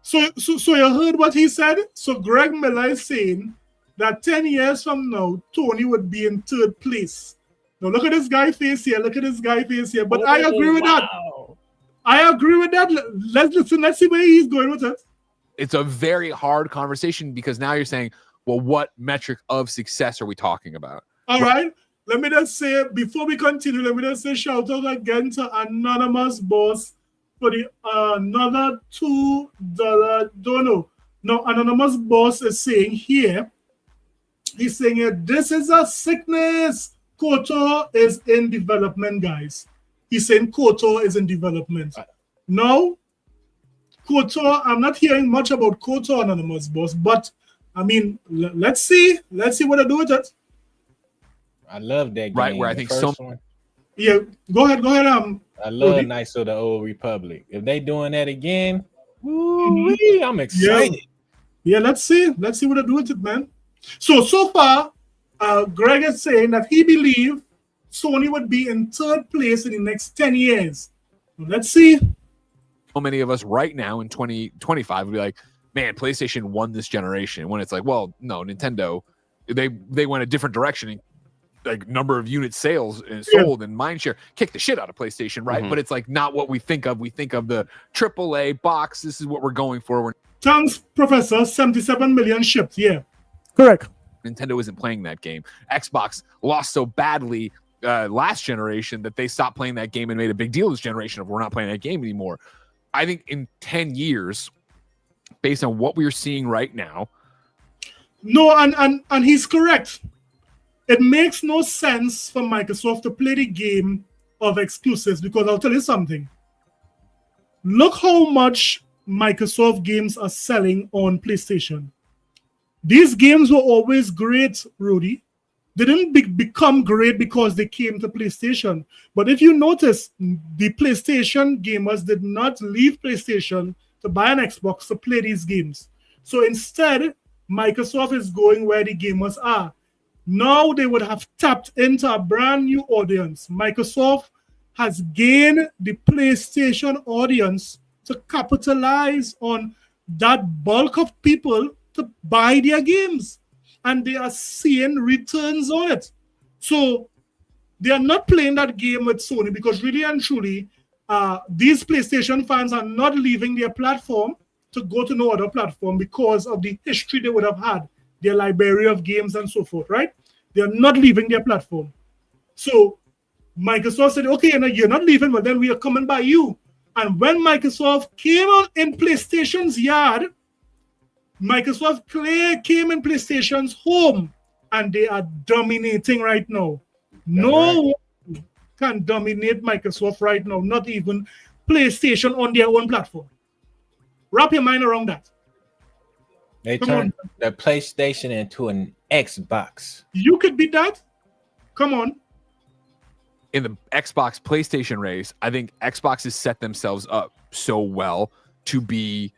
So you heard what he said? So Greg Miller is saying that 10 years from now, Tony would be in third place. Now look at this guy face here. But I agree with that. I agree with that. Let's listen. Let's see where he's going with it. It's a very hard conversation because now you're saying, well, what metric of success are we talking about? All right. Let me just say, before we continue, let me just say shout out again to Anonymous Boss for the another $2 dono. Now, Anonymous Boss is saying here, he's saying here, this is a sickness. KOTOR is in development, guys. He's saying KOTOR is in development. Now, KOTOR, I'm not hearing much about KOTOR, Anonymous Boss, but I mean, let's see. Let's see what I do with it. I love that game. Right, where I think one. Yeah, go ahead. I love Knights of the Old Republic. If they doing that again, I'm excited. Yeah, let's see. Let's see what I do with it, man. So far, Greg is saying that he believes Sony would be in third place in the next 10 years. Let's see. So many of us right now in 2025 would be like, man, PlayStation won this generation. When it's like, well, no, Nintendo, they went a different direction. Like number of unit sales and sold and mindshare kick the shit out of PlayStation, right? But it's like not what we think of. We think of the AAA box. This is what we're going for. Thanks, Professor. 77 million shipped. Yeah, correct. Nintendo isn't playing that game. Xbox lost so badly last generation that they stopped playing that game and made a big deal this generation of we're not playing that game anymore. I think in 10 years, based on what we're seeing right now. No, and he's correct. It makes no sense for Microsoft to play the game of exclusives because I'll tell you something. Look how much Microsoft games are selling on PlayStation. These games were always great, Rudy. They didn't become great because they came to PlayStation. But if you notice, the PlayStation gamers did not leave PlayStation to buy an Xbox to play these games. So instead, Microsoft is going where the gamers are. Now they would have tapped into a brand new audience. Microsoft has gained the PlayStation audience to capitalize on that bulk of people to buy their games. And they are seeing returns on it. So they are not playing that game with Sony because really and truly, these PlayStation fans are not leaving their platform. to go to no other platform because of the history they would have had, their library of games and so forth, right? They're not leaving their platform. So Microsoft said, okay, you're not leaving, but then we are coming by you. And when Microsoft came out in PlayStation's yard, Microsoft came in PlayStation's home, and they are dominating right now. No one can dominate Microsoft right now, not even PlayStation on their own platform. Wrap your mind around that. They turned the PlayStation into an Xbox. You could beat that? Come on. In the Xbox PlayStation race, I think Xbox has set themselves up so well to be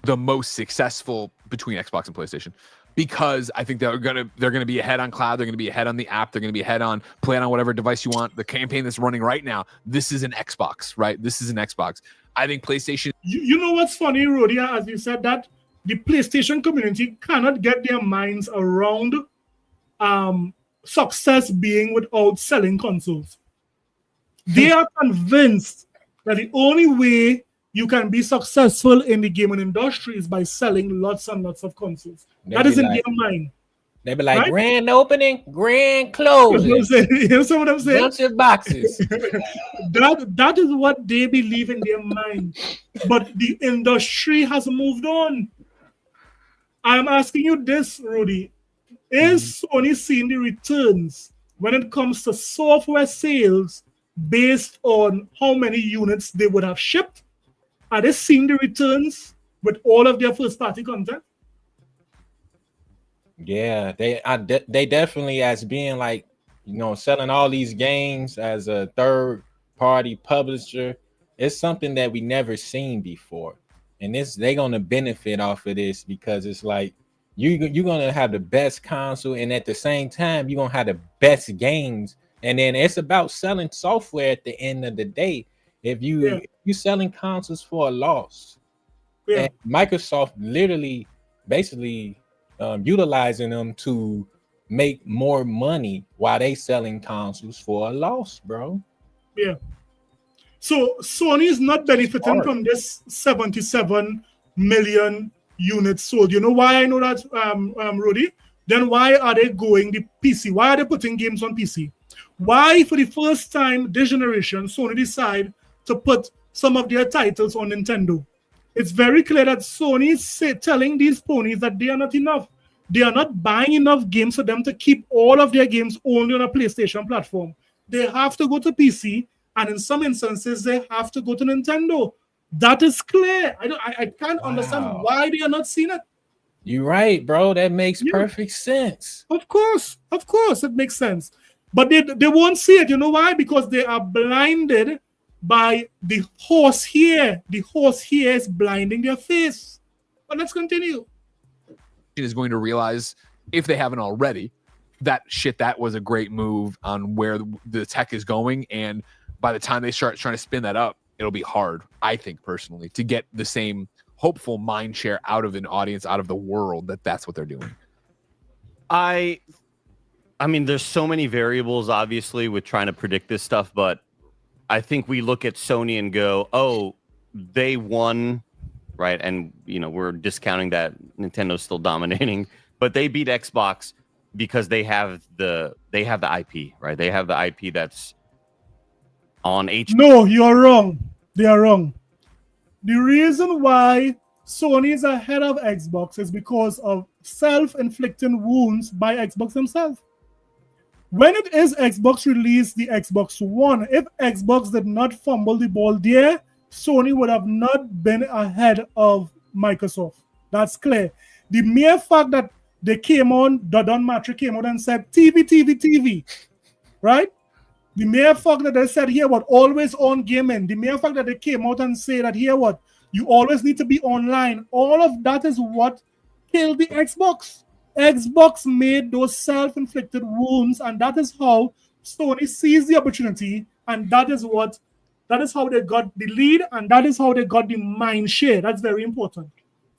the most successful between Xbox and PlayStation, because I think they're gonna be ahead on cloud, they're gonna be ahead on the app, they're gonna be ahead on play it on whatever device you want. The campaign that's running right now, this is an Xbox, right? This is an Xbox. I think PlayStation. You know what's funny, Rodia, as you said that the PlayStation community cannot get their minds around success being without selling consoles. They are convinced that the only way you can be successful in the gaming industry is by selling lots and lots of consoles. That is in their mind. They be like, right? grand opening, grand closing. You know what I'm saying? Bunch of boxes. that is what they believe in their mind. But the industry has moved on. I'm asking you this, Rudy. Is Sony seeing the returns when it comes to software sales based on how many units they would have shipped? Are they seeing the returns with all of their first-party content? Yeah, they definitely, as being like, selling all these games as a third-party publisher, it's something that we never seen before. And they're gonna benefit off of this, because it's like you're gonna have the best console, and at the same time you're gonna have the best games. And then it's about selling software at the end of the day. If you're selling consoles for a loss, and Microsoft literally basically utilizing them to make more money while they selling consoles for a loss, bro. Yeah. So Sony is not benefiting from this 77 million units sold. You know why I know that, Rudy? Then why are they going the PC? Why are they putting games on PC? Why, for the first time this generation, Sony decide to put some of their titles on Nintendo? It's very clear that Sony is telling these ponies that they are not enough. They are not buying enough games for them to keep all of their games only on a PlayStation platform. They have to go to PC, and in some instances, they have to go to Nintendo. That is clear. I can't understand why they are not seeing it. You're right, bro. That makes perfect sense. Of course, it makes sense. But they won't see it. You know why? Because they are blinded by the horse here. The horse here is blinding their face. But let's continue. Is going to realize, if they haven't already, that was a great move on where the tech is going. And by the time they start trying to spin that up, it'll be hard, I think personally, to get the same hopeful mind share out of an audience, out of the world, that's what they're doing. I mean, there's so many variables, obviously, with trying to predict this stuff, but I think we look at Sony and go, oh, they won, right? And, we're discounting that Nintendo's still dominating, but they beat Xbox because they have the IP, right? They have the IP that's on HBO. No, you are wrong. They are wrong. The reason why Sony is ahead of Xbox is because of self-inflicted wounds by Xbox themselves. When it is Xbox released the Xbox One, if Xbox did not fumble the ball there, Sony would have not been ahead of Microsoft. That's clear. The mere fact that they came on, Don Matry came out and said, TV, right? The mere fact that they said, here what, always on gaming. The mere fact that they came out and say that, here what, you always need to be online. All of that is what killed the Xbox. Xbox made those self-inflicted wounds, and that is how Sony seized the opportunity, and that is how they got the lead, and that is how they got the mind share. That's very important.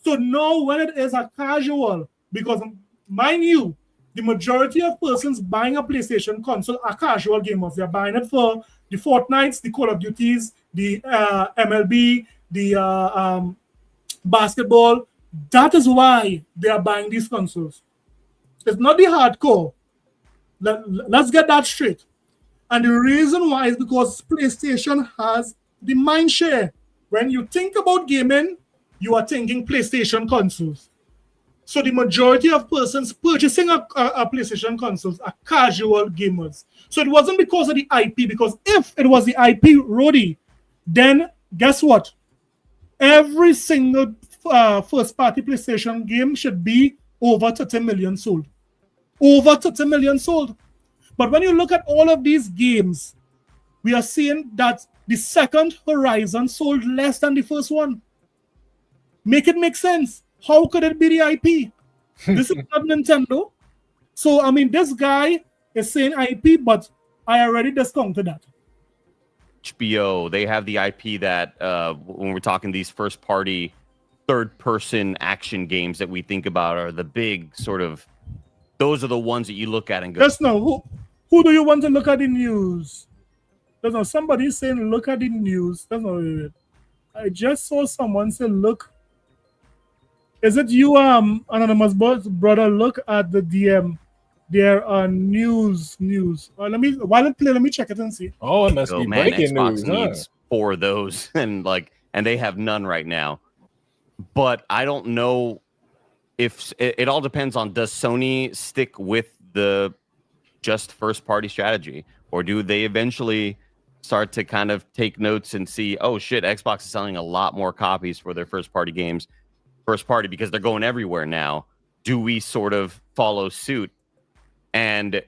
So now when it is a casual, because mind you, the majority of persons buying a PlayStation console are casual gamers. They're buying it for the Fortnites, the Call of Duties, the MLB, the basketball. That is why they are buying these consoles. It's not the hardcore. Let's get that straight. And the reason why is because PlayStation has the mind share. When you think about gaming, you are thinking PlayStation consoles. So the majority of persons purchasing a PlayStation consoles are casual gamers. So it wasn't because of the IP, because if it was the IP, Rody, then guess what? Every single first-party PlayStation game should be over 30 million sold. Over 30 million sold. But when you look at all of these games, we are seeing that the second Horizon sold less than the first one. Make it make sense. How could it be the IP? This is not Nintendo. So, I mean, this guy is saying IP, but I already discounted that. HBO, they have the IP that when we're talking these first party third person action games that we think about are the big sort of, those are the ones that you look at and go, Just now, who do you want to look at the news? There's no somebody saying look at the news. There's no, I just saw someone say look. Is it you, anonymous brother? Look at the DM. There are news. Let me while it play. Let me check it and see. Oh, it must be breaking Xbox news. needs four of those, and they have none right now. But I don't know if it all depends on, does Sony stick with the just first party strategy, or do they eventually start to kind of take notes and see, oh shit, Xbox is selling a lot more copies for their first party games, first party, because they're going everywhere now. Do we sort of follow suit? And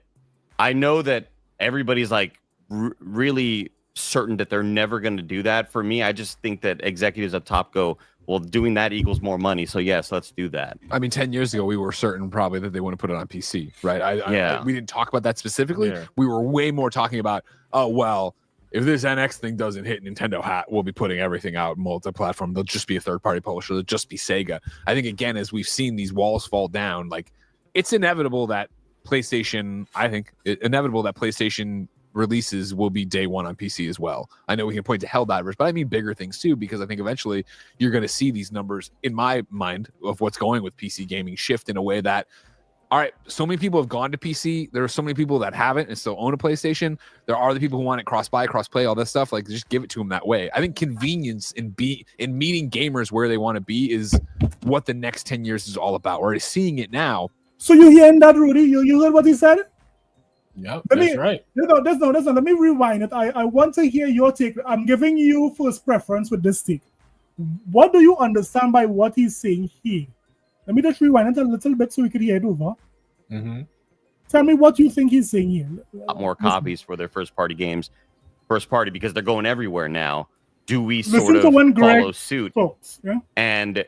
I know that everybody's like really certain that they're never going to do that. For me, I just think that executives up top go, well, doing that equals more money. So yes, let's do that. I mean, 10 years ago, we were certain probably that they want to put it on PC, right? We didn't talk about that specifically. Yeah. We were way more talking about, oh, well, if this NX thing doesn't hit Nintendo hat, we'll be putting everything out multi-platform. They'll just be a third-party publisher. They'll just be Sega. I think, again, as we've seen these walls fall down, like, it's inevitable that PlayStation releases will be day one on PC as well. I know we can point to Helldivers, but I mean bigger things too, because I think eventually you're going to see these numbers, in my mind, of what's going with PC gaming shift in a way that, all right, so many people have gone to PC. There are so many people that haven't and still own a PlayStation. There are the people who want it cross-buy, cross-play, all this stuff. Like, just give it to them that way. I think convenience in meeting gamers where they want to be is what the next 10 years is all about. We're already seeing it now. So you hearing that, Rudy? You heard what he said? Yep, that's right. No. Let me rewind it. I want to hear your take. I'm giving you first preference with this take. What do you understand by what he's saying here? Let me just rewind it a little bit so we can hear it over. Mm-hmm. Tell me what you think he's saying here. A lot more copies for their first party games, first party, because they're going everywhere now. Do we sort of follow suit? Folks, yeah? And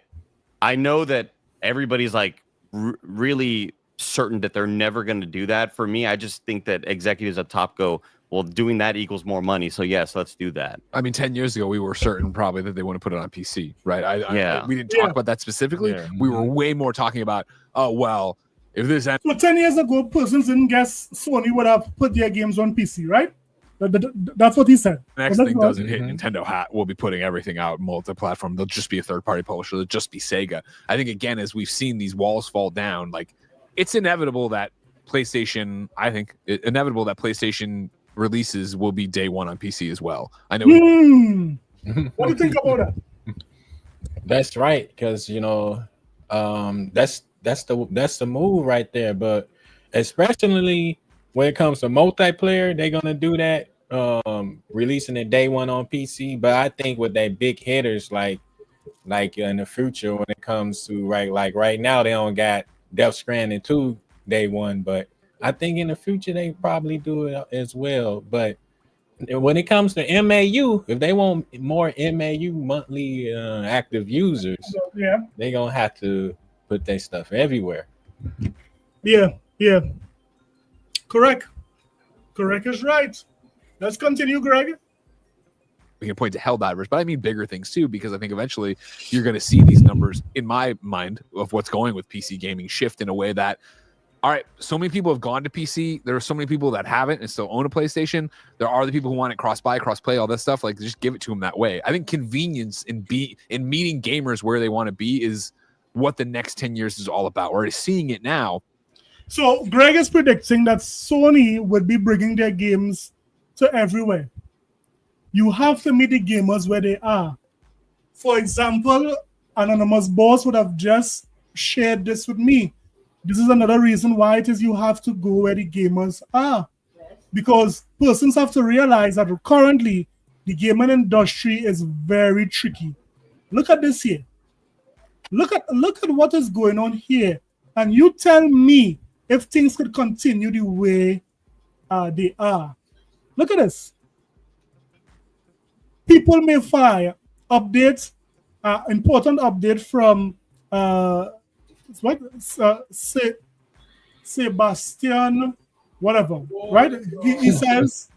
I know that everybody's like really certain that they're never going to do that. For me, I just think that executives up top go, well, doing that equals more money. So yes, let's do that. I mean, 10 years ago, we were certain probably that they want to put it on PC, right? We didn't talk about that specifically. Yeah. We were way more talking about, oh, well, if this... So 10 years ago, persons didn't guess Sony would have put their games on PC, right? That's what he said. Next thing doesn't hit Nintendo hat, we'll be putting everything out multi-platform. They'll just be a third-party publisher. They'll just be Sega. I think, again, as we've seen these walls fall down, like, it's inevitable that PlayStation releases will be day one on PC as well. I know. What do you think about that? That's right, because that's the move right there. But especially when it comes to multiplayer, they're gonna do that, releasing it day one on PC. But I think with that big hitters, like in the future, when it comes to right now, they don't got Death Stranding 2 day one, but I think in the future they probably do it as well. But when it comes to MAU, if they want more MAU, monthly active users, they're gonna have to put their stuff everywhere. Yeah. Correct is right. Let's continue, Greg. We can point to Helldivers, but I mean bigger things too, because I think eventually you're going to see these numbers, in my mind, of what's going with PC gaming shift in a way that, all right, so many people have gone to PC. There are so many people that haven't and still own a PlayStation. There are the people who want it cross-buy, cross-play, all that stuff. Like, just give it to them that way. I think convenience in meeting gamers where they want to be is what the next 10 years is all about. We're already seeing it now. So Greg is predicting that Sony would be bringing their games to everywhere. You have to meet the gamers where they are. For example, Anonymous Boss would have just shared this with me. This is another reason why it is you have to go where the gamers are. Because persons have to realize that currently the gaming industry is very tricky. Look at this here. Look at what is going on here. And you tell me if things could continue the way they are. Look at this. People may fire updates, important update from Sebastian, whatever, right? He says,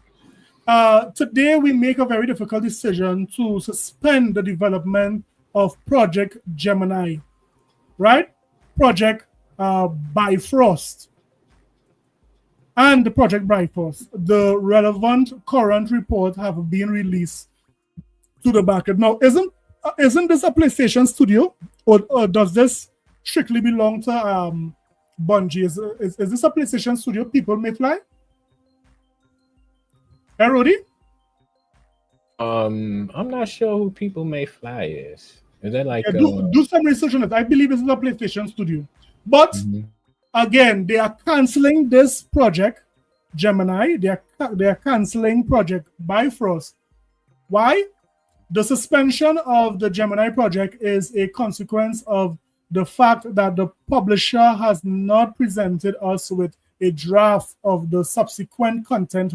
today we make a very difficult decision to suspend the development of Project Gemini, right? Project Bifrost. And the Project Bifrost. The relevant current report have been released to the market. Now, isn't this a PlayStation studio, or does this strictly belong to Bungie? Is this a PlayStation studio? People May Fly? Hey, Rudy? I'm not sure who People May Fly is. Is that like do some research on it? I believe this is a PlayStation studio, but again, they are canceling this project Gemini. They are canceling Project Bifrost. Why? The suspension of the Gemini project is a consequence of the fact that the publisher has not presented us with a draft of the subsequent content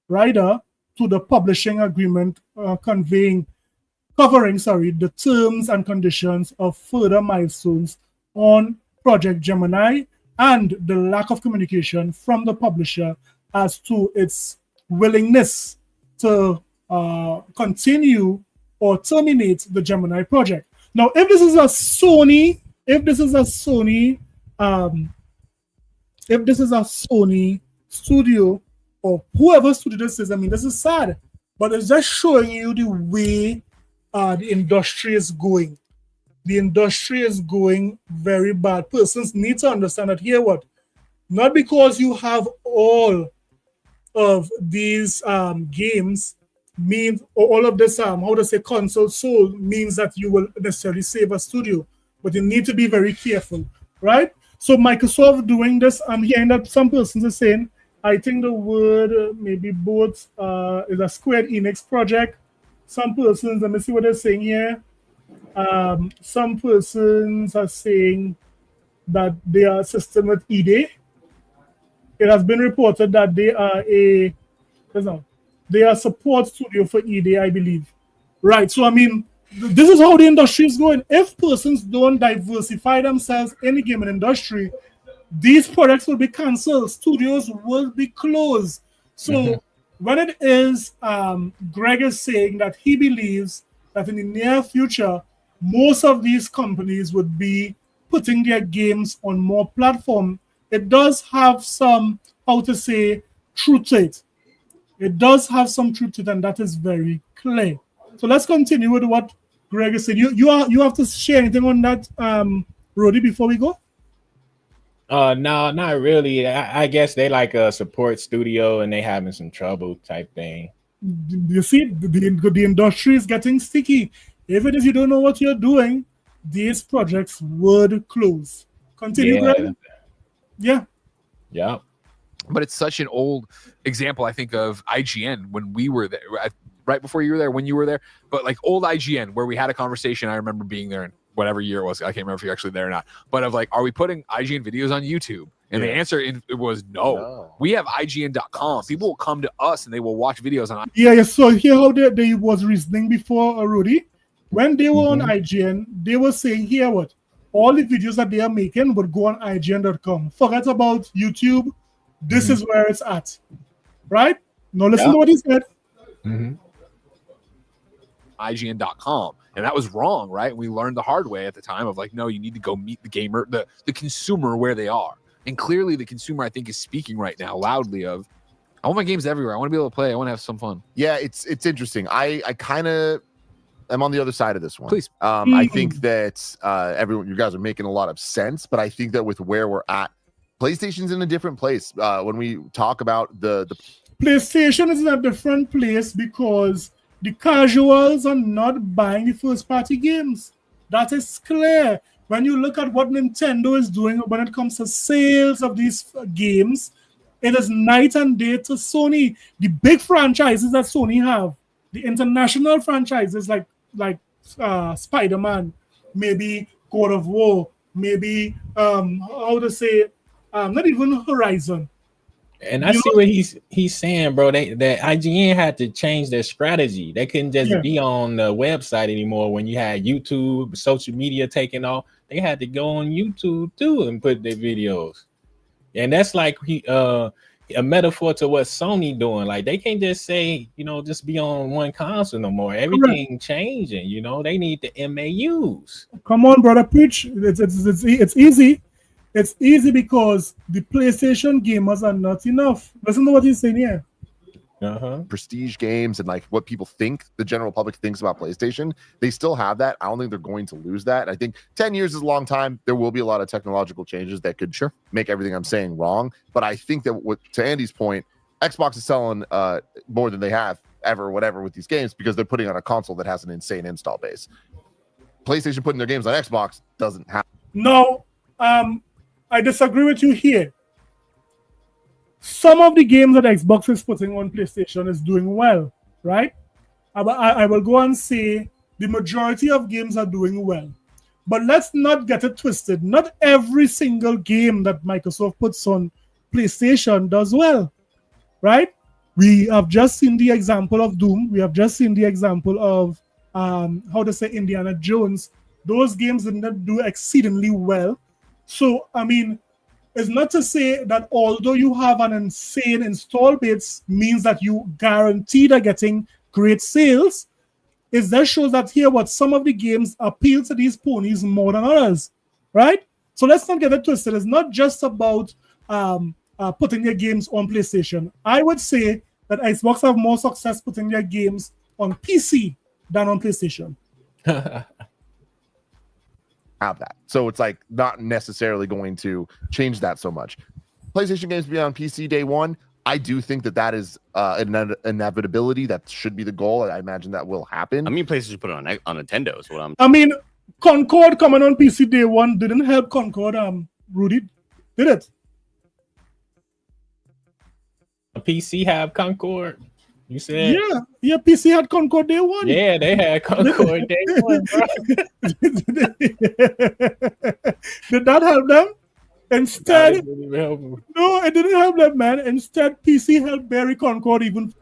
rider to the publishing agreement covering the terms and conditions of further milestones on Project Gemini, and the lack of communication from the publisher as to its willingness to continue or terminate the Gemini project. Now, if this is a Sony studio, or whoever studio this is, I mean, this is sad, but it's just showing you the way the industry is going. The industry is going very bad. Persons need to understand that here, what? Not because you have all of these games means, or all of this console sold means that you will necessarily save a studio, but you need to be very careful, right? So Microsoft doing this, I'm hearing that some persons are saying, I think the word maybe both is a Square Enix project. Some persons, let me see what they're saying here. Some persons are saying that they are system with EDA. It has been reported that they are a support studio for EDA, I believe. Right. So I mean, this is how the industry is going. If persons don't diversify themselves in the gaming industry, these products will be cancelled. Studios will be closed. So when it is, Greg is saying that he believes that in the near future, most of these companies would be putting their games on more platform. It does have some, truth to it. It does have some truth to it, and that is very clear. So let's continue with what Greg is saying. You have to share anything on that, Rody, before we go? No, not really. I guess they like a support studio and they having some trouble type thing. You see, the industry is getting sticky. If it is you don't know what you're doing, these projects would close. Continue, Greg. Yeah. Yeah. But it's such an old example, I think, of IGN when we were there, right before you were there, when you were there. But like old IGN, where we had a conversation. I remember being there in whatever year it was. I can't remember if you're actually there or not. But of like, are we putting IGN videos on YouTube? And the answer it was no. We have IGN.com. People will come to us and they will watch videos on. Yeah. So here how they was reasoning before, Rudy. When they were on IGN, they were saying here what all the videos that they are making would go on IGN.com. Forget about YouTube. This is where it's at, right? Now listen to what he said. IGN.com, and that was wrong, right? We learned the hard way at the time of like, no, you need to go meet the gamer, the consumer where they are. And clearly, the consumer, I think, is speaking right now loudly of, I want my games everywhere. I want to be able to play. I want to have some fun. Yeah, it's interesting. I kind of am on the other side of this one. Please. I think that everyone, you guys are making a lot of sense, but I think that with where we're at, PlayStation's in a different place. When we talk about the PlayStation is in a different place because the casuals are not buying the first party games. That is clear. When you look at what Nintendo is doing when it comes to sales of these games, it is night and day to Sony. The big franchises that Sony have, the international franchises like Spider-Man, maybe God of War, maybe not even Horizon. And I see what he's saying, bro. That IGN had to change their strategy. They couldn't just be on the website anymore. When you had YouTube, social media taking off, they had to go on YouTube too and put their videos. And that's like a metaphor to what Sony doing. Like they can't just say, just be on one console no more. Everything changing. They need the MAUs. Come on, brother, preach. It's easy. It's easy because the PlayStation gamers are not enough. Listen to what he's saying here. Prestige games and like what people think the general public thinks about PlayStation, they still have that. I don't think they're going to lose that. I think 10 years is a long time. There will be a lot of technological changes that could make everything I'm saying wrong. But I think that to Andy's point, Xbox is selling more than they have ever, whatever, with these games because they're putting on a console that has an insane install base. PlayStation putting their games on Xbox doesn't have. No, I disagree with you here. Some of the games that Xbox is putting on PlayStation is doing well, right? I will go and say the majority of games are doing well. But let's not get it twisted. Not every single game that Microsoft puts on PlayStation does well, right? We have just seen the example of Doom. We have just seen the example of, Indiana Jones. Those games did not do exceedingly well. So, I mean, it's not to say that although you have an insane install base means that you guaranteed are getting great sales. It just shows that here what some of the games appeal to these ponies more than others, right? So let's not get it twisted. It's not just about putting their games on PlayStation. I would say that Xbox have more success putting their games on PC than on PlayStation. Have that. So it's like not necessarily going to change that so much. PlayStation games be on PC day one. I do think that is an inevitability. That should be the goal. I imagine that will happen. I mean, PlayStation put it on Nintendo is what I'm. I mean, Concord coming on PC day one didn't help Concord. Rudy, did it? A PC have Concord. You said yeah. PC had Concord day one. Yeah, they had Concord day one, bro. Did that help them? Instead, no, it didn't help them, man. Instead, PC helped bury Concord even.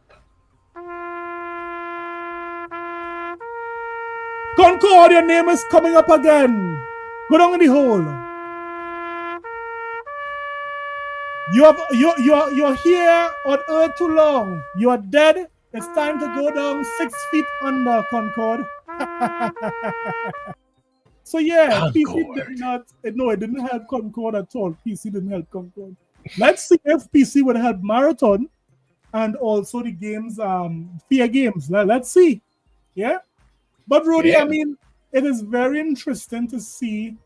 Concord, your name is coming up again. Go down in the hole. You're here on Earth too long. You are dead. It's time to go down 6 feet under, Concord. So yeah, Concord. PC did not. No, it didn't help Concord at all. PC didn't help Concord. Let's see if PC would help Marathon and also the games, Fear games. Let's see. Yeah, but Rudy, I mean, it is very interesting to see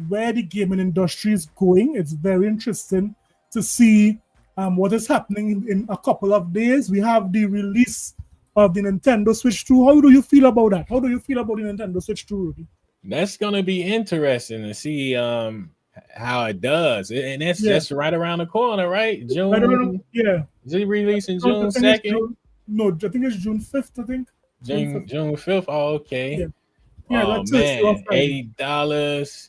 where the gaming industry is going. It's very interesting to see what is happening in a couple of days. We have the release of the Nintendo Switch 2. How do you feel about that? How do you feel about the Nintendo Switch 2, Rudy? That's gonna be interesting to see how it does, and that's just right around the corner, right? June, Is it releasing June 2nd? No, I think it's June 5th. I think June 5th. Oh, okay. Yeah, oh man, $80.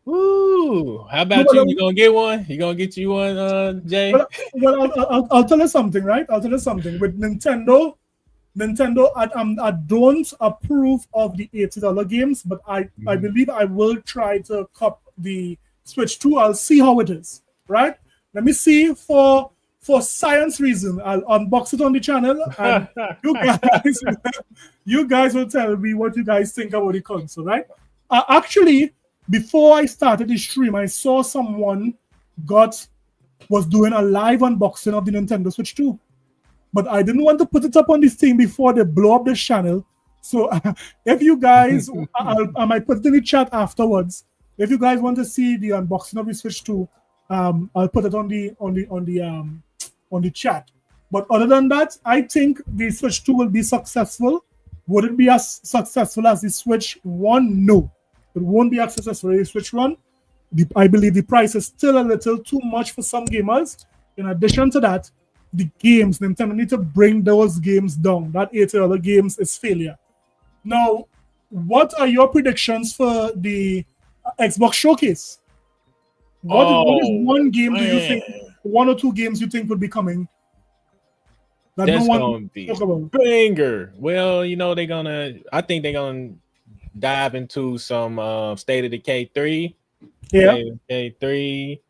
Woo! How about you? You gonna get one? You gonna get you one, Jay? Well, I'll tell you something, right? I'll tell you something. With Nintendo, I don't approve of the $80 games, but I believe I will try to cop the Switch 2. I'll see how it is, right? Let me see for science reason. I'll unbox it on the channel, and you guys will tell me what you guys think about the console, right? Actually, before I started the stream, I saw someone was doing a live unboxing of the Nintendo Switch 2. But I didn't want to put it up on this thing before they blow up this channel. So if you guys, I might put it in the chat afterwards. If you guys want to see the unboxing of the Switch 2, I'll put it on the chat. But other than that, I think the Switch 2 will be successful. Would it be as successful as the Switch 1? No. It won't be as successful as the Switch 1. I believe the price is still a little too much for some gamers. In addition to that, the games, Nintendo need to bring those games down. That $80 games is failure. Now, what are your predictions for the Xbox Showcase? What is one game do you think, one or two games you think would be coming? That's gonna be banger. Well, you know, I think they're gonna dive into some State of Decay 3. Yeah. State of Decay 3.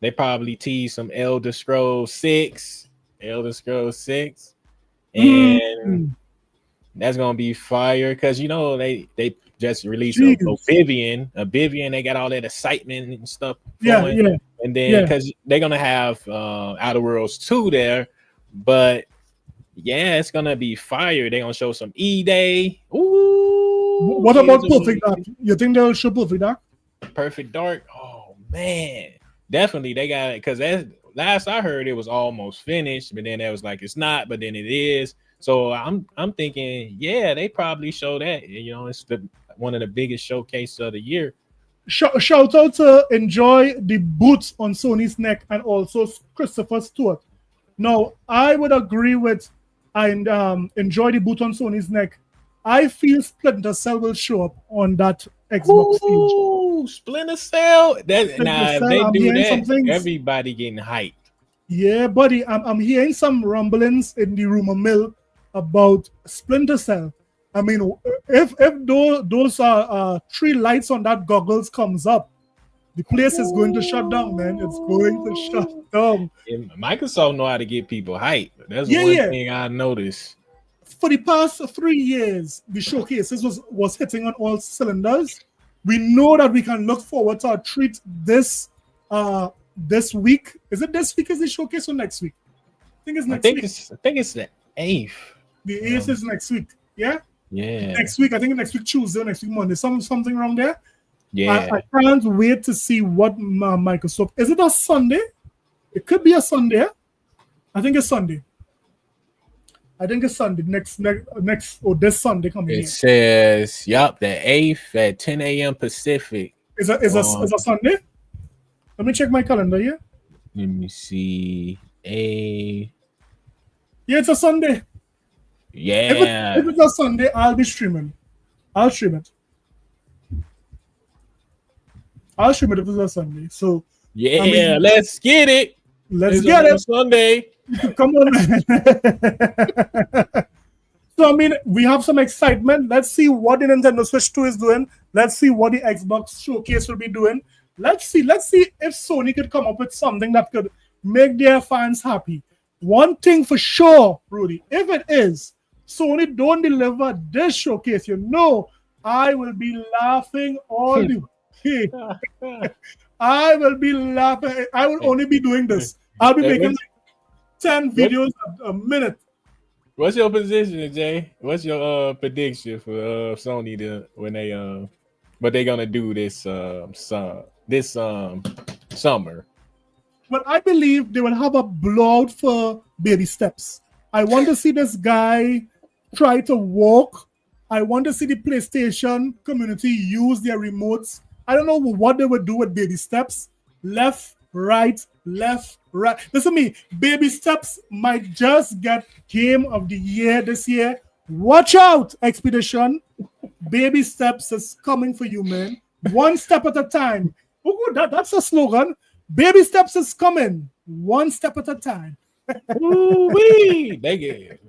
They probably tease some Elder Scrolls 6. And that's gonna be fire because you know they just released Oblivion. They got all that excitement and stuff. Yeah. And then because they're gonna have Outer Worlds 2 there, but yeah, it's gonna be fire. They're gonna show some E-Day. Ooh. What about Perfect Dark? You think they'll show Perfect Dark? Perfect Dark? Oh man. Definitely they got it because last I heard it was almost finished, but then it was like it's not, but then it is. So I'm thinking, yeah, they probably show that. You know, it's one of the biggest showcases of the year. Shout out to Enjoy the boots on Sony's neck and also Christopher Stewart. Now, I would agree with and Enjoy the boot on Sony's neck. I feel Splinter Cell will show up on that Xbox stage. Splinter Cell. If they do that, everybody getting hyped. Yeah, buddy, I'm hearing some rumblings in the rumor mill about Splinter Cell. I mean, if those are 3 lights on that goggles comes up, the place is going to shut down, man. It's going to shut down. And Microsoft know how to get people hyped. That's one thing I noticed. For the past 3 years, the showcases was hitting on all cylinders. We know that we can look forward to a treat this week. Is it this week? Is the showcase or next week? I think it's next week. I think it's the 8th. The 8th is next week. Yeah. Yeah. Next week, I think next week Tuesday or next week Monday. Something wrong there. Yeah. I can't wait to see what Microsoft. Is it a Sunday? It could be a Sunday. I think it's Sunday. Next or this Sunday coming. It says, "Yup, the 8th at 10 a.m. Pacific." Is a Sunday? Let me check my calendar here. Let me see. Yeah, it's a Sunday. Yeah. If it's a Sunday, I'll be streaming. I'll stream it. If it's a Sunday. So yeah, I mean, let's get it. Let's get it. Sunday. Come on, man. So, I mean, we have some excitement. Let's see what the Nintendo Switch 2 is doing. Let's see what the Xbox Showcase will be doing. Let's see if Sony could come up with something that could make their fans happy. One thing for sure, Rudy, if it is, Sony don't deliver this showcase, you know, I will be laughing all the way. I will be laughing. I will only be doing this. I'll be making 10 videos a minute. What's your position, Jay? What's your prediction for Sony when they what they gonna do this summer? Well, I believe they will have a blowout for baby steps. I want to see this guy try to walk. I want to see the PlayStation community use their remotes. I don't know what they would do with baby steps. Left, right. Listen to me. Baby steps might just get Game of the Year this year. Watch out, Expedition. Baby steps is coming for you, man. One step at a time. Oh, that's a slogan. Baby steps is coming. One step at a time. Ooh-wee. They get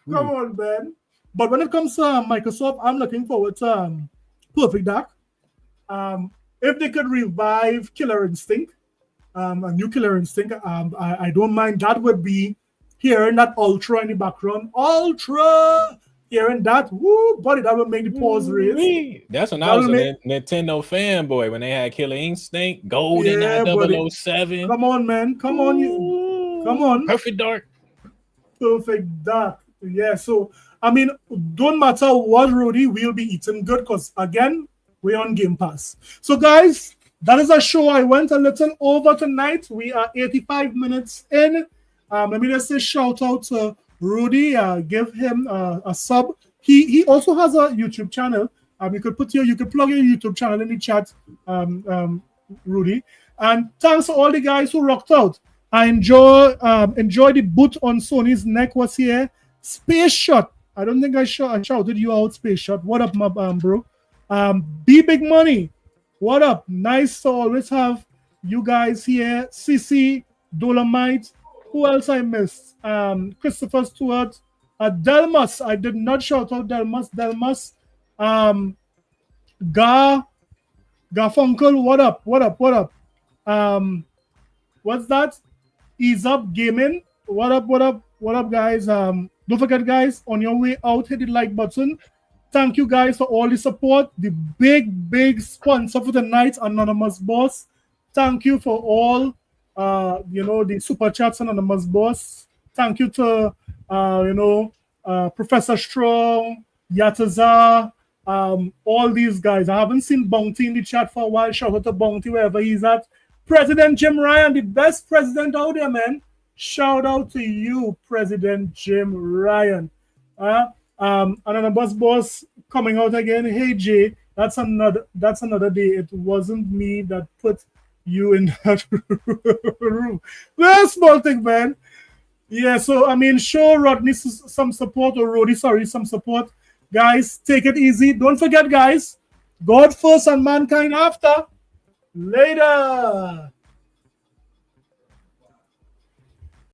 Come on, man. But when it comes to Microsoft, I'm looking forward to Perfect Dark. If they could revive Killer Instinct, a new Killer Instinct, I don't mind. That would be hearing that Ultra in the background. Ultra Hearing that, woo, buddy, that will make the pause raise. That's when I That was will a Nintendo fanboy when they had Killer Instinct, Golden Yeah, buddy. 007. Come on, man. Come on. Come on. Perfect Dark. Perfect Dark. Yeah, so, I mean, don't matter what, Rudy, we'll be eating good because, again, we're on Game Pass. So, guys, that is a show. I went a little over tonight. We are 85 minutes in. Let me just say shout out to Rudy. Give him a sub. He also has a YouTube channel. You could plug your YouTube channel in the chat, Rudy. And thanks to all the guys who rocked out. I enjoy the boot on Sony's neck was here. Space Shot. I don't think I shouted you out, Space Shot. What up, my bro? B Big Money. What up? Nice to always have you guys here. CC, Dolomite. Who else I missed? Christopher Stewart. Delmas. I did not shout out Delmas. Garfunkel. What up? What's that? Ease Up Gaming. What up, guys? Don't forget, guys, on your way out, hit the like button. Thank you, guys, for all the support. The big sponsor for tonight, Anonymous Boss. Thank you for all, the super chats, Anonymous Boss. Thank you to, Professor Strong, Yataza, all these guys. I haven't seen Bounty in the chat for a while. Shout out to Bounty wherever he's at. President Jim Ryan, the best president out there, man. Shout out to you, President Jim Ryan. Another boss coming out again. Hey Jay, that's another day. It wasn't me that put you in that room. Well, small thing, man. Yeah, so I mean, show Rodney some support, or Roddy, sorry, some support. Guys, take it easy. Don't forget, guys, God first and mankind after. Later.